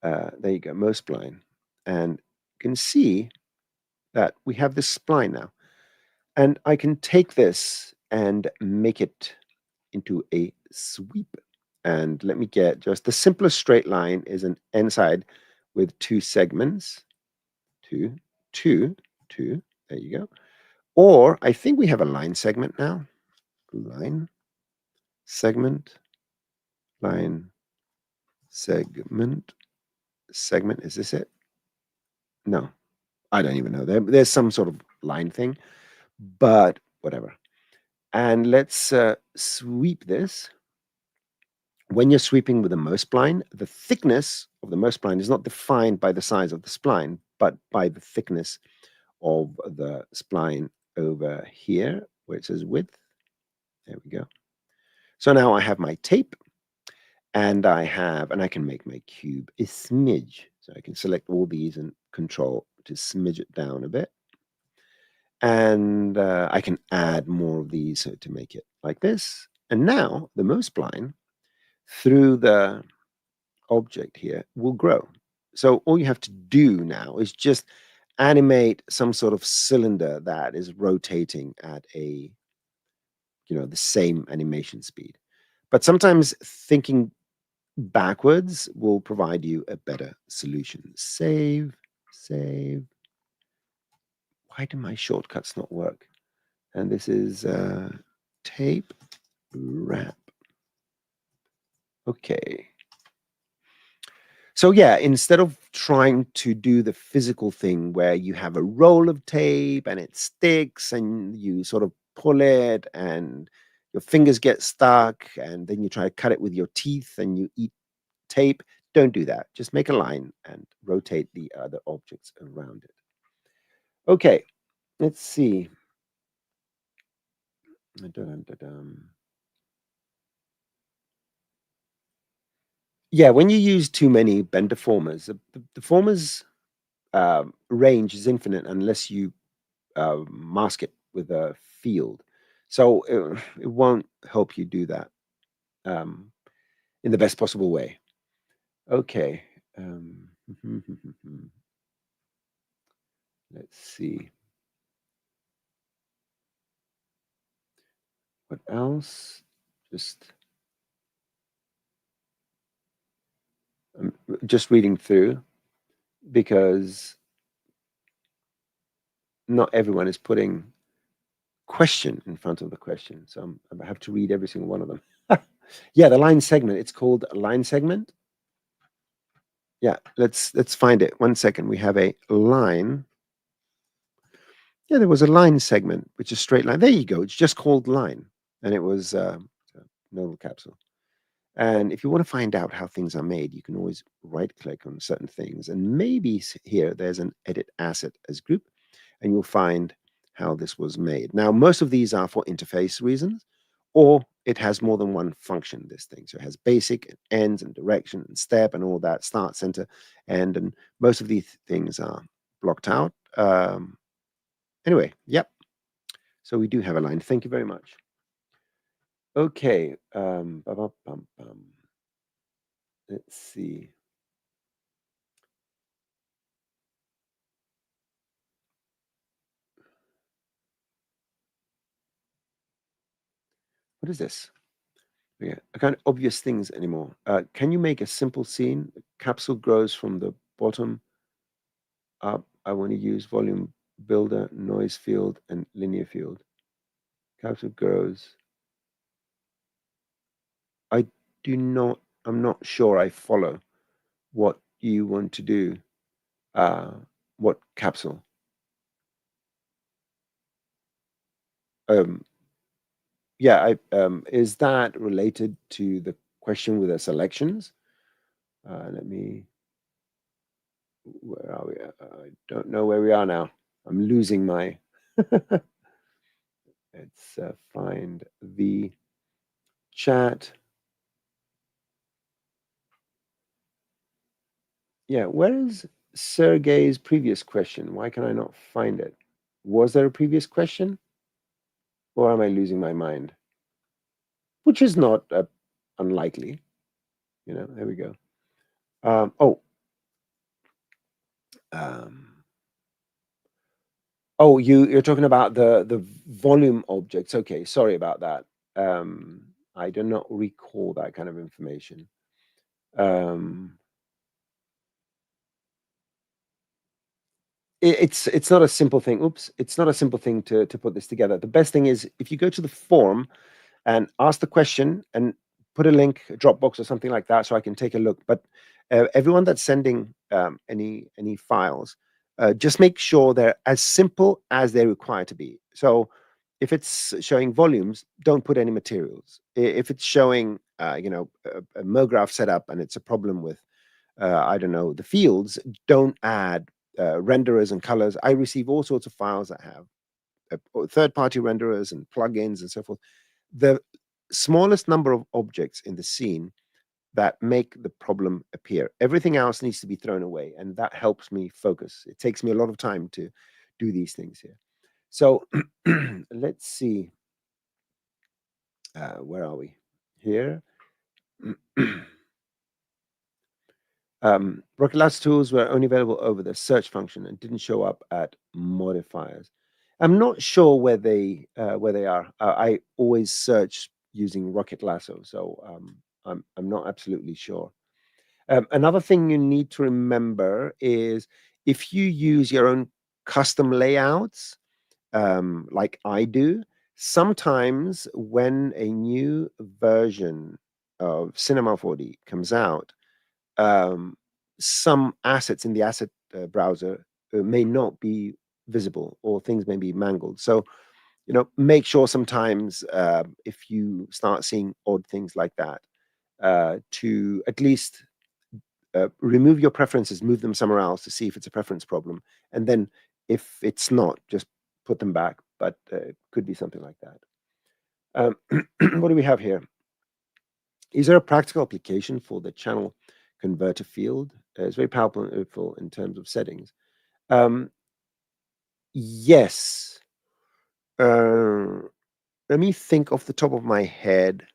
A: There you go, most spline. And you can see that we have this spline now. And I can take this and make it into a sweep. And let me get just the simplest straight line is an n side with two segments. Two. There you go. Or I think we have a line segment now. Line segment. Line segment. Segment. Is this it? No, I don't even know. There's some sort of line thing, but whatever. And let's sweep this. When you're sweeping with the most spline, the thickness of the most spline is not defined by the size of the spline, but by the thickness of the spline over here, where it says width. There we go. So now I have my tape, and I can make my cube a smidge. So I can select all these and control to smidge it down a bit. And I can add more of these to make it like this. And now the most spline through the object here will grow. So all you have to do now is just animate some sort of cylinder that is rotating at the same animation speed. But sometimes thinking backwards will provide you a better solution. Save. Why do my shortcuts not work? And this is tape wrap. Okay. So yeah, instead of trying to do the physical thing where you have a roll of tape and it sticks and you sort of pull it and your fingers get stuck and then you try to cut it with your teeth and you eat tape, don't do that. Just make a line and rotate the other objects around it. Okay, let's see. Yeah, when you use too many bend deformers, the deformers range is infinite unless you mask it with a field. So it won't help you do that in the best possible way. Okay. Let's see. What else? I'm just reading through because not everyone is putting question in front of the question. So I have to read every single one of them. Yeah, the line segment. It's called a line segment. Yeah, let's find it. 1 second. We have a line. Yeah, there was a line segment, which is straight line. There you go. It's just called line. And it was nodal capsule. And if you want to find out how things are made, you can always right click on certain things. And maybe here there's an edit asset as group, and you'll find how this was made. Now, most of these are for interface reasons, or it has more than one function, this thing. So it has basic and ends and direction and step and all that, start, center, end. And most of these things are blocked out. Anyway, yep. So we do have a line. Thank you very much. Okay. Let's see. What is this? Yeah, I can't obvious things anymore. Can you make a simple scene? Capsule grows from the bottom up. I want to use volume builder, noise field, and linear field. Capsule grows. I do not, I'm not sure I follow what you want to do. Uh, what capsule? Um, yeah, is that related to the question with the selections? Let me, where are we? I don't know where we are now. I'm losing my, let's find the chat. Yeah, where is Sergey's previous question? Why can I not find it? Was there a previous question? Or am I losing my mind? Which is not unlikely. There we go. Oh, um, oh, you're talking about the volume objects. Okay, sorry about that. I do not recall that kind of information. Um, it's not a simple thing. Oops, it's not a simple thing to put this together. The best thing is if you go to the form and ask the question and put a link, a Dropbox or something like that, so I can take a look. But everyone that's sending any files, just make sure they're as simple as they require to be. So if it's showing volumes, don't put any materials. If it's showing, a MoGraph setup and it's a problem with, I don't know, the fields, don't add renderers and colors. I receive all sorts of files that have third-party renderers and plugins and so forth. The smallest number of objects in the scene that make the problem appear. Everything else needs to be thrown away, and that helps me focus. It takes me a lot of time to do these things here. So let's see. Where are we? Here. Rocket Labs tools were only available over the search function and didn't show up at modifiers. I'm not sure where they are. I always search using Rocket Lasso, so I'm not absolutely sure. Another thing you need to remember is if you use your own custom layouts, like I do, sometimes when a new version of Cinema 4D comes out, um, some assets in the asset browser may not be visible or things may be mangled. So, make sure sometimes if you start seeing odd things like that, to at least remove your preferences, move them somewhere else to see if it's a preference problem. And then if it's not, just put them back. But it could be something like that. What do we have here? Is there a practical application for the channel converter field? It's very powerful in terms of settings. Yes. Let me think off the top of my head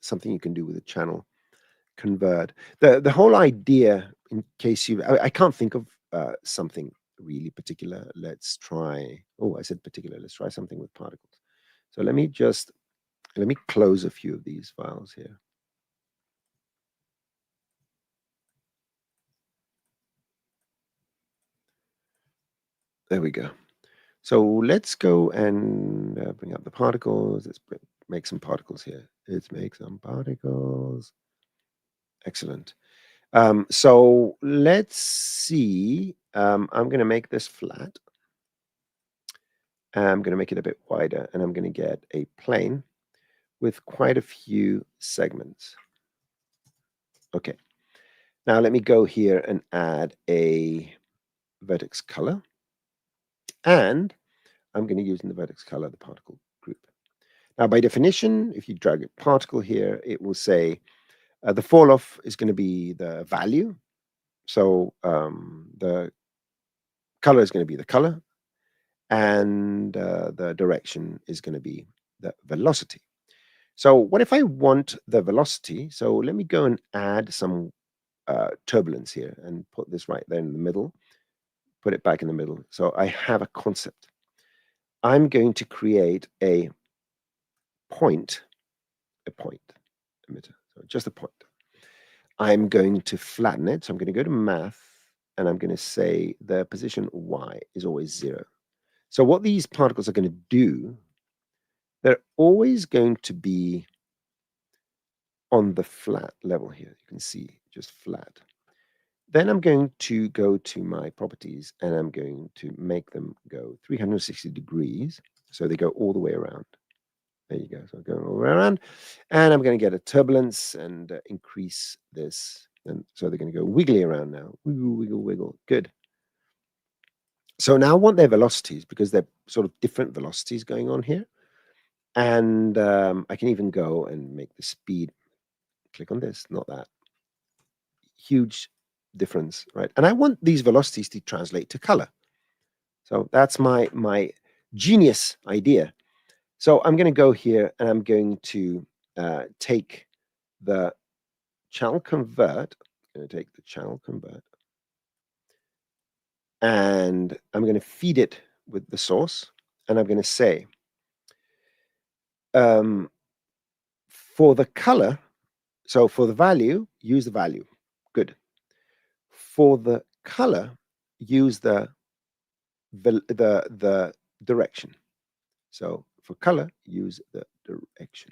A: something you can do with a channel convert. The whole idea, in case I can't think of something really particular. Let's try. Oh, I said particular. Let's try something with particles. So let me close a few of these files here. There we go. So let's go and bring up the particles. Let's make some particles here. Let's make some particles. Excellent. So let's see. I'm going to make this flat. I'm going to make it a bit wider, and I'm going to get a plane with quite a few segments. Okay. Now let me go here and add a vertex color. And I'm going to use in the vertex color the particle group. Now, by definition, if you drag a particle here, it will say the fall off is going to be the value. So the color is going to be the color, and the direction is going to be the velocity. So what if I want the velocity? So let me go and add some turbulence here and put this right there in the middle, put it back in the middle. So I have a concept. I'm going to create a point emitter, so just a point. I'm going to flatten it. So I'm going to go to math and I'm going to say the position y is always 0. So what these particles are going to do, they're always going to be on the flat level here. You can see just flat. Then I'm going to go to my properties and I'm going to make them go 360 degrees. So they go all the way around. There you go. So going all the way around. And I'm going to get a turbulence and increase this. And so they're going to go wiggly around now. Wiggle, wiggle, wiggle. Good. So now I want their velocities because they're sort of different velocities going on here. And I can even go and make the speed. Click on this, not that. Huge difference, right? And I want these velocities to translate to color. So that's my genius idea. So I'm going to go here and I'm going to take the channel convert. I'm going to take the channel convert and I'm going to feed it with the source. And I'm going to say, for the color, so for the value, use the value. Good. For the color, use the direction. So for color, use the direction.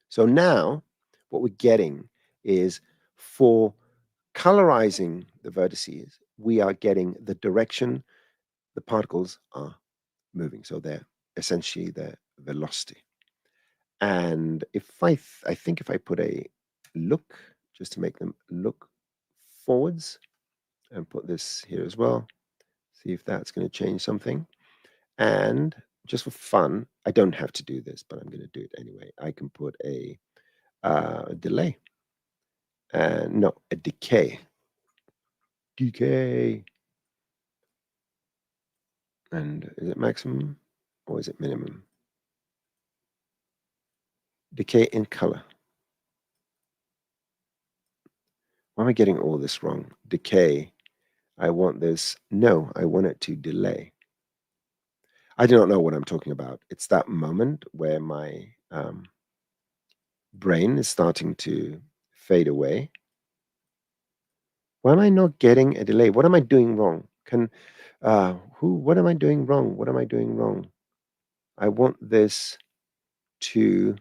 A: So now what we're getting is for colorizing the vertices, we are getting the direction the particles are moving. So they're essentially their velocity. And if I think if I put a look, just to make them look forwards, and put this here as well, see if that's going to change something. And just for fun, I don't have to do this, but I'm going to do it anyway. I can put a delay. And no, a decay. Decay. And is it maximum or is it minimum? Decay in color. Why am I getting all this wrong? Decay. I want this. No, I want it to delay. I do not know what I'm talking about. It's that moment where my brain is starting to fade away. Why am I not getting a delay? What am I doing wrong? What am I doing wrong? What am I doing wrong? I want this to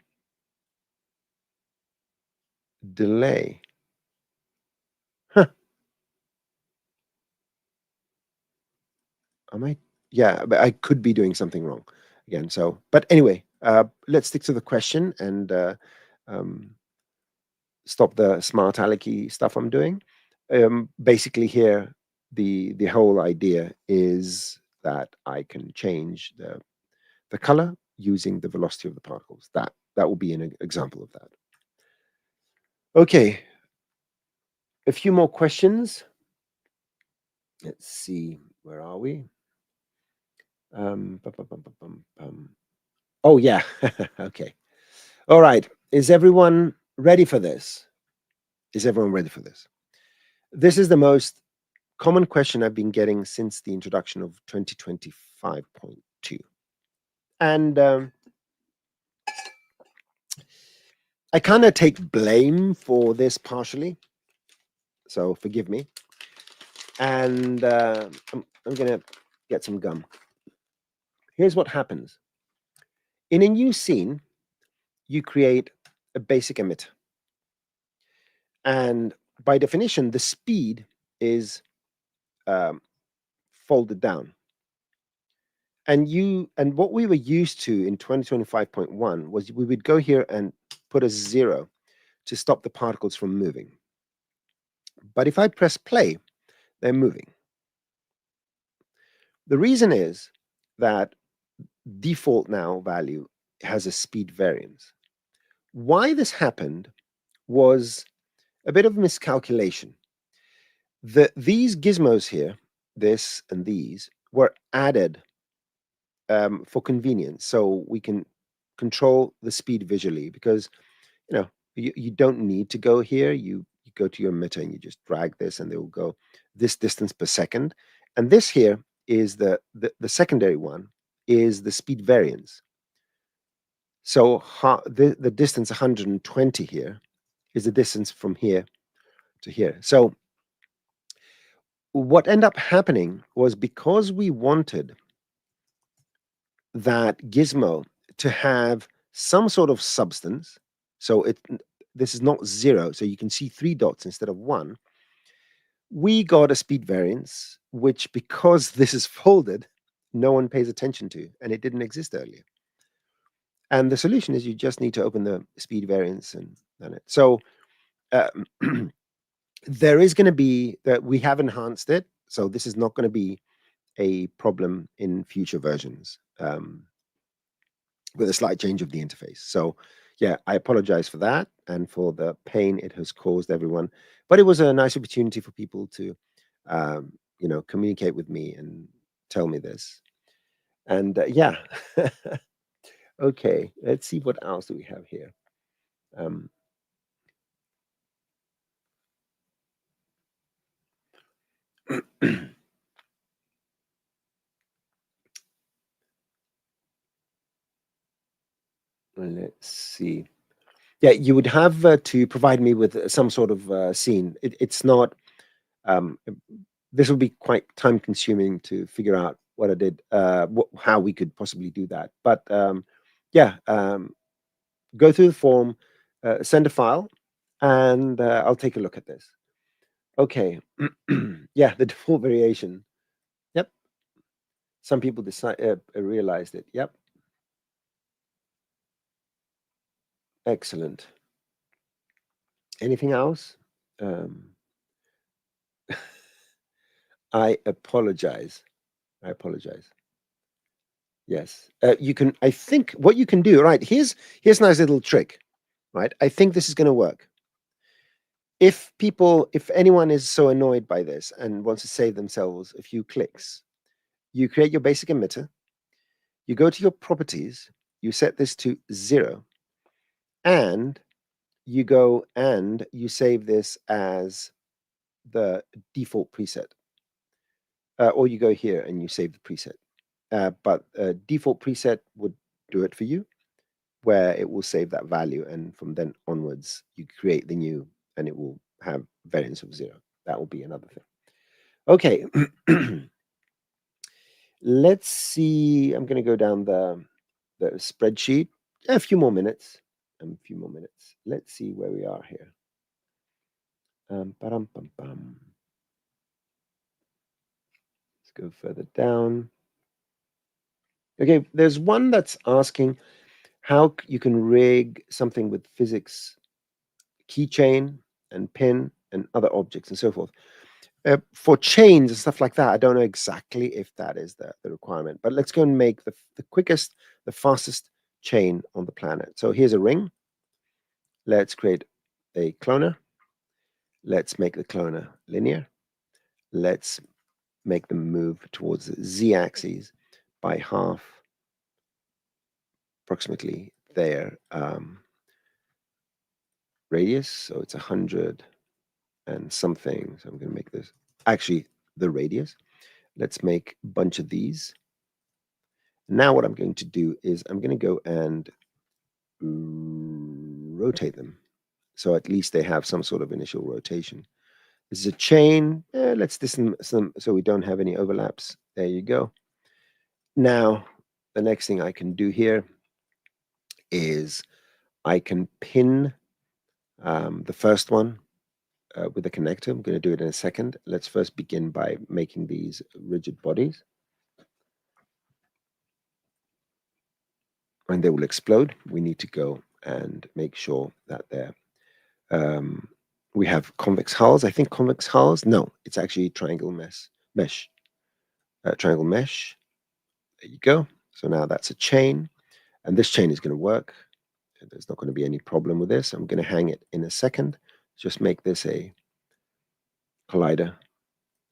A: delay. Huh. Am I? Yeah, but I could be doing something wrong again. So, but anyway, let's stick to the question and stop the smart alecky stuff I'm doing. Basically here, the whole idea is that I can change the color using the velocity of the particles. That will be an example of that. Okay, a few more questions. Let's see, where are we? Oh yeah, okay. All right, is everyone ready for this? Is everyone ready for this? This is the most common question I've been getting since the introduction of 2025.2. And I kind of take blame for this partially, so forgive me. And I'm going to get some gum. Here's what happens. In a new scene, you create a basic emitter. And by definition, the speed is folded down. And what we were used to in 2025.1 was we would go here and put a 0 to stop the particles from moving. But if I press play, they're moving. The reason is that default now value has a speed variance. Why this happened was a bit of miscalculation. These gizmos here, this and these, were added for convenience, so we can control the speed visually, because you don't need to go here. You go to your emitter and you just drag this, and they will go this distance per second. And this here is the secondary one, is the speed variance. So the distance 120 here is the distance from here to here. So what ended up happening was, because we wanted that gizmo to have some sort of substance, so this is not 0, so you can see 3 dots instead of 1, we got a speed variance, which, because this is folded, no one pays attention to, and it didn't exist earlier. And the solution is you just need to open the speed variance and run it. So there is going to be that we have enhanced it, so this is not going to be a problem in future versions with a slight change of the interface. So yeah, I apologize for that and for the pain it has caused everyone, but it was a nice opportunity for people to communicate with me and tell me this. And yeah. Okay, let's see what else do we have here. Let's see. Yeah, you would have to provide me with some sort of scene. It's not. This will be quite time consuming to figure out what I did, how we could possibly do that. But yeah, go through the form, send a file, and I'll take a look at this. Okay. Yeah, the default variation. Yep. Some people realized it. Yep. Excellent. Anything else? I apologize. I apologize. Yes. You can, I think what you can do, right? Here's a nice little trick, right? I think this is going to work. If anyone is so annoyed by this and wants to save themselves a few clicks, you create your basic emitter, you go to your properties, you set this to 0, and you go and you save this as the default preset. Or you go here and you save the preset. But default preset would do it for you, where it will save that value, and from then onwards you create the new, and it will have variance of 0. That will be another thing. Okay. Let's see. I'm going to go down the spreadsheet. A few more minutes. Let's see where we are here. Let's go further down. Okay, there's one that's asking how you can rig something with physics keychain and pin and other objects and so forth. For chains and stuff like that, I don't know exactly if that is the requirement, but let's go and make the quickest, the fastest chain on the planet. So here's a ring. Let's create a cloner. Let's make the cloner linear. Let's make them move towards the z-axis by half, approximately their radius. So it's 100 and something. So I'm going to make this actually the radius. Let's make a bunch of these. Now what I'm going to do is I'm going to go and rotate them. So at least they have some sort of initial rotation. This is a chain. Let's distance some so we don't have any overlaps. There you go. Now, the next thing I can do here is I can pin the first one with a connector. I'm going to do it in a second. Let's first begin by making these rigid bodies. When they will explode, we need to go and make sure that they're we have convex hulls. I think convex hulls. No, it's actually triangle mesh. Triangle mesh. There you go. So now that's a chain, and this chain is going to work. There's not going to be any problem with this. I'm going to hang it in a second. Just make this a collider.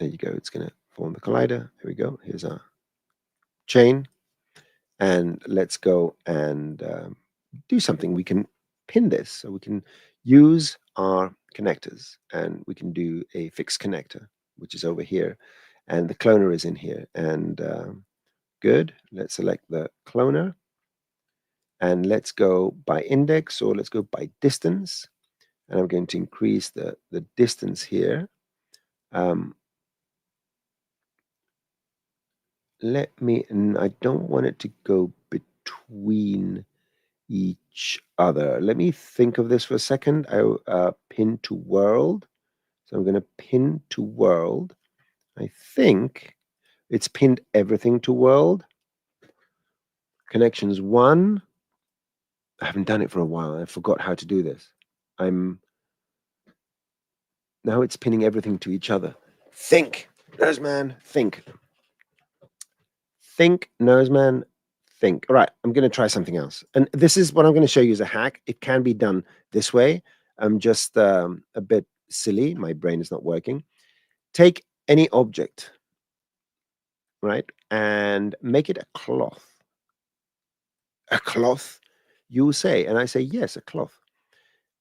A: There you go. It's going to form the collider. Here we go. Here's our chain. And let's go and do something. We can pin this, so we can use our connectors, and we can do a fixed connector, which is over here, and the cloner is in here. And good. Let's select the cloner, and let's go by index, or let's go by distance. And I'm going to increase the distance here. Let me, and I don't want it to go between each other. Let me think of this for a second. I pin to world. So I'm going to pin to world. I think it's pinned everything to world. Connections 1. I haven't done it for a while. I forgot how to do this. Now it's pinning everything to each other. Think, Noseman, think. Think, Noseman, think. All right, I'm going to try something else. And this is what I'm going to show you as a hack. It can be done this way. I'm just a bit silly. My brain is not working. Take any object, right, and make it a cloth. A cloth, you say. And I say, yes, a cloth.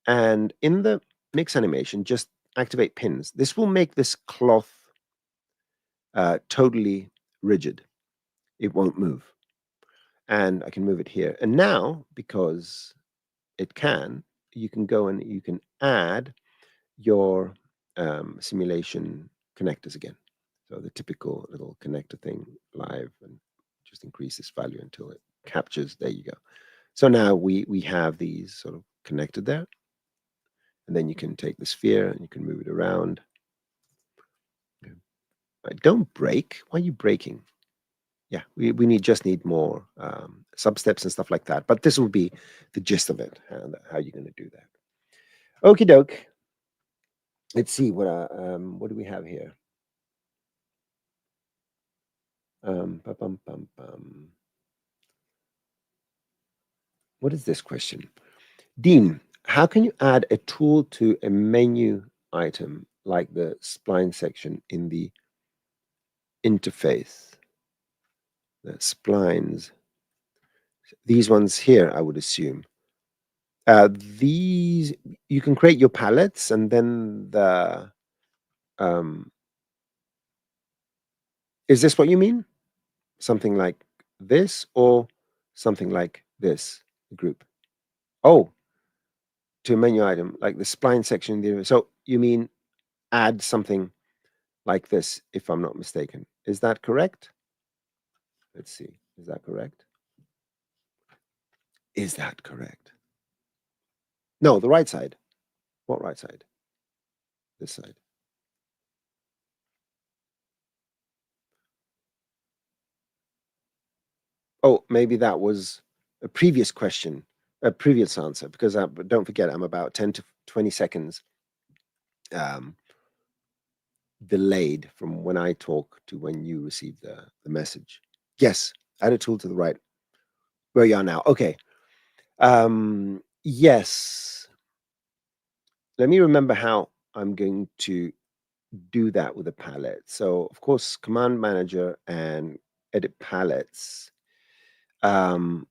A: And in the mix animation, just activate pins. This will make this cloth totally rigid. It won't move. And I can move it here. And now, because it can, you can go and you can add your simulation connectors again. So the typical little connector thing live, and just increase this value until it captures. There you go. So now we have these sort of connected there. And then you can take the sphere and you can move it around. Don't break. Why are you breaking? Yeah, we just need more substeps and stuff like that. But this will be the gist of it, and how you're going to do that. Okie doke. Let's see what do we have here. Bum, bum, bum. What is this question? Dean, how can you add a tool to a menu item like the spline section in the interface? The splines. These ones here, I would assume. These, you can create your palettes, and then the is this what you mean? Something like this, or something like this group? Oh, to a menu item, like the spline section there. So you mean add something like this, if I'm not mistaken. Is that correct? Let's see. Is that correct? Is that correct? No, the right side. What right side? This side. Oh, maybe that was a previous question, a previous answer, because don't forget, I'm about 10 to 20 seconds delayed from when I talk to when you receive the message. Yes, add a tool to the right. Where you are now. Okay. Yes. Let me remember how I'm going to do that with a palette. So, of course, Command Manager and Edit Palettes. Oh,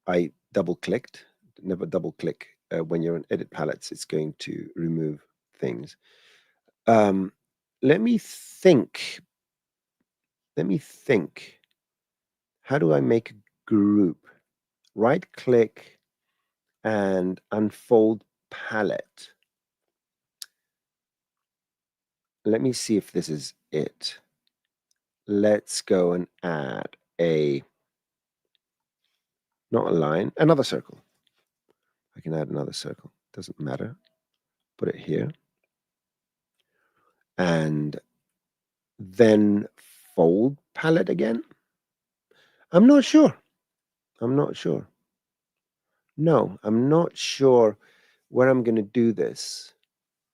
A: I double-clicked. Never double-click when you're in Edit Palettes. It's going to remove things. Let me think. Let me think. How do I make a group? Right-click and unfold palette. Let me see if this is it. Let's go and add not a line, another circle. I can add another circle. Doesn't matter. Put it here. And then fold palette again. I'm not sure. I'm not sure. No, I'm not sure where I'm going to do this.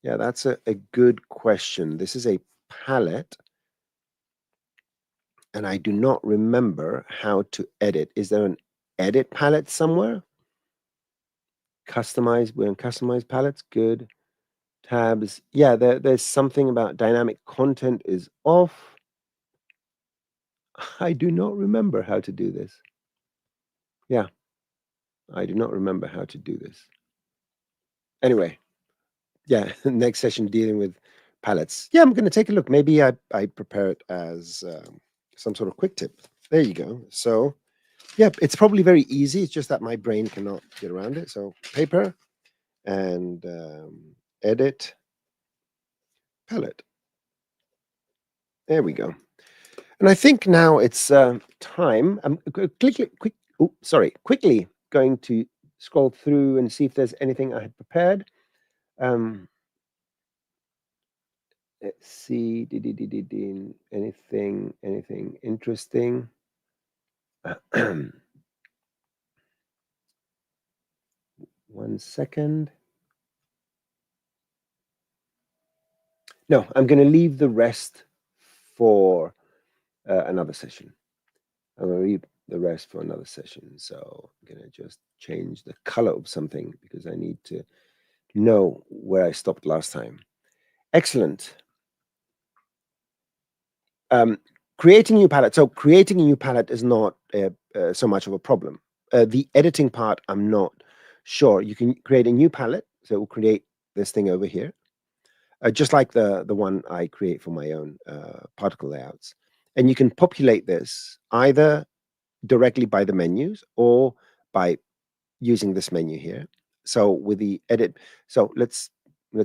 A: Yeah, that's a good question. This is a palette, and I do not remember how to edit. Is there an edit palette somewhere? Customize, we're in customize palettes. Good. Tabs. Yeah, there's something about dynamic content is off. I do not remember how to do this. Yeah. I do not remember how to do this. Anyway, yeah, next session dealing with palettes. Yeah, I'm going to take a look. Maybe I prepare it as some sort of quick tip. There you go. So, yeah, it's probably very easy. It's just that my brain cannot get around it. So, paper and edit palette. There we go. And I think now it's time. I'm quickly going to scroll through and see if there's anything I had prepared. Let's see. Anything interesting? 1 second. No, I'm going to leave the rest for another session. I'm going to leave the rest for another session. So I'm going to just change the color of something because I need to know where I stopped last time. Excellent. Creating a new palette. So creating a new palette is not so much of a problem. The editing part, I'm not sure. You can create a new palette. So it will create this thing over here. Just like the one I create for my own particle layouts. And you can populate this either directly by the menus or by using this menu here. So with the edit, so let's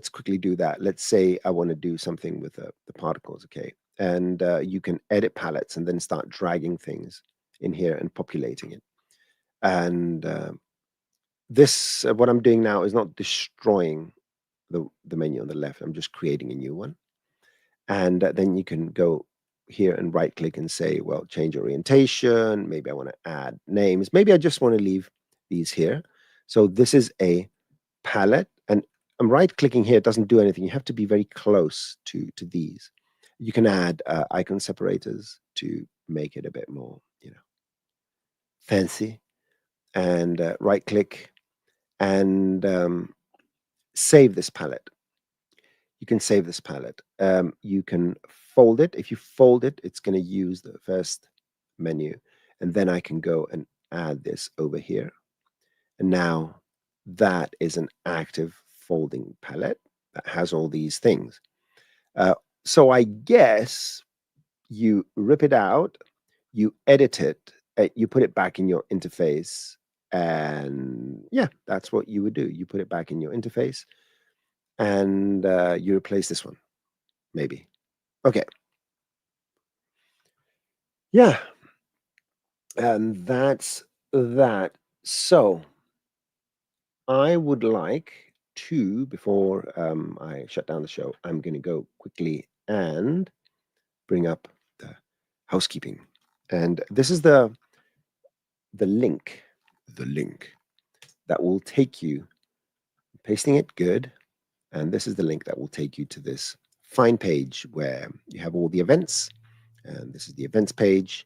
A: quickly do that. Let's say I want to do something with the particles, okay? And you can edit palettes and then start dragging things in here and populating it. And this, what I'm doing now is not destroying the menu on the left. I'm just creating a new one. And then you can go here and right click and say, well, change orientation. Maybe I want to add names. Maybe I just want to leave these here. So this is a palette, and I'm right clicking here. It doesn't do anything. You have to be very close to these. You can add icon separators to make it a bit more, fancy. And right click and save this palette. You can save this palette. You can fold it. If you fold it, it's going to use the first menu. And then I can go and add this over here. And now that is an active folding palette that has all these things. So I guess you rip it out, you edit it, you put it back in your interface. And yeah, that's what you would do. You put it back in your interface and you replace this one. Maybe. Okay. Yeah. And that's that. So I would like to, before I shut down the show, I'm going to go quickly and bring up the housekeeping. And this is the link that will take you, pasting it good. And this is the link that will take you to this fine page where you have all the events. And this is the events page.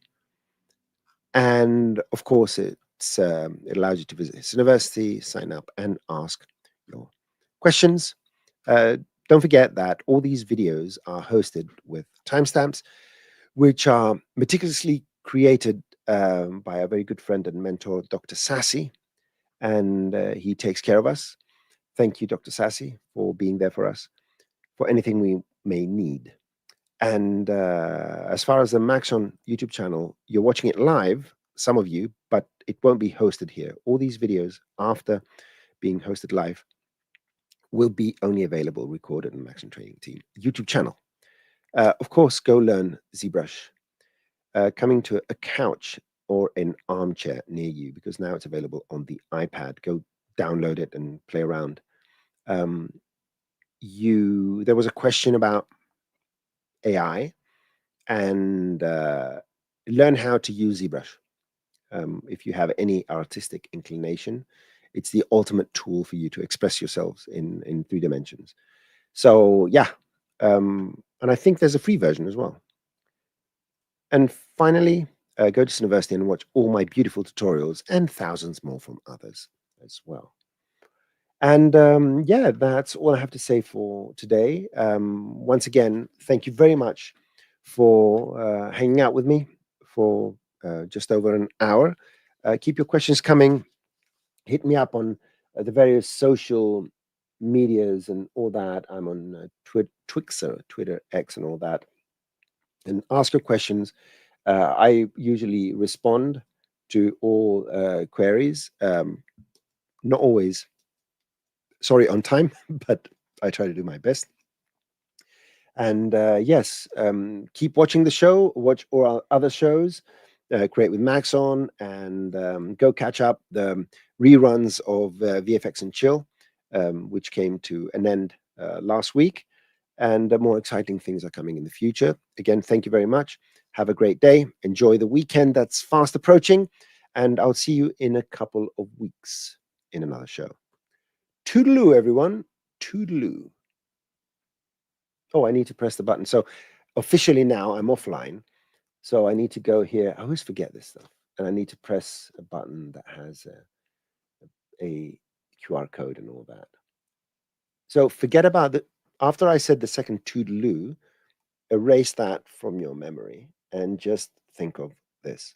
A: And of course, it allows you to visit his university, sign up, and ask your questions. Don't forget that all these videos are hosted with timestamps, which are meticulously created by a very good friend and mentor, Dr. Sassy, and he takes care of us. Thank you, Dr. Sassy, for being there for us, for anything we may need. And as far as the Maxon YouTube channel, you're watching it live, some of you, but it won't be hosted here. All these videos, after being hosted live, will be only available recorded on the Maxon Training Team YouTube channel. Of course, go learn ZBrush. Coming to a couch or an armchair near you, because now it's available on the iPad. Go download it and play around. There was a question about AI, and learn how to use ZBrush. If you have any artistic inclination, it's the ultimate tool for you to express yourselves in 3 dimensions. So yeah, and I think there's a free version as well. And finally, go to university and watch all my beautiful tutorials and thousands more from others as well. And yeah, that's all I have to say for today. Once again, thank you very much for hanging out with me for just over an hour. Keep your questions coming. hit me up on the various social medias and all that. I'm on Twixer, Twitter, X, and all that. And ask your questions. I usually respond to all queries. Not always, sorry, on time, but I try to do my best. And yes, keep watching the show, watch all our other shows, Create with Max on, and go catch up the reruns of VFX and Chill, which came to an end last week. And more exciting things are coming in the future. Again, thank you very much. Have a great day. Enjoy the weekend that's fast approaching. And I'll see you in a couple of weeks in another show. Toodaloo, everyone. Toodaloo. Oh, I need to press the button. So officially now I'm offline. So I need to go here. I always forget this stuff. And I need to press a button that has a QR code and all that. So forget about the, after I said the second toodaloo, erase that from your memory and just think of this.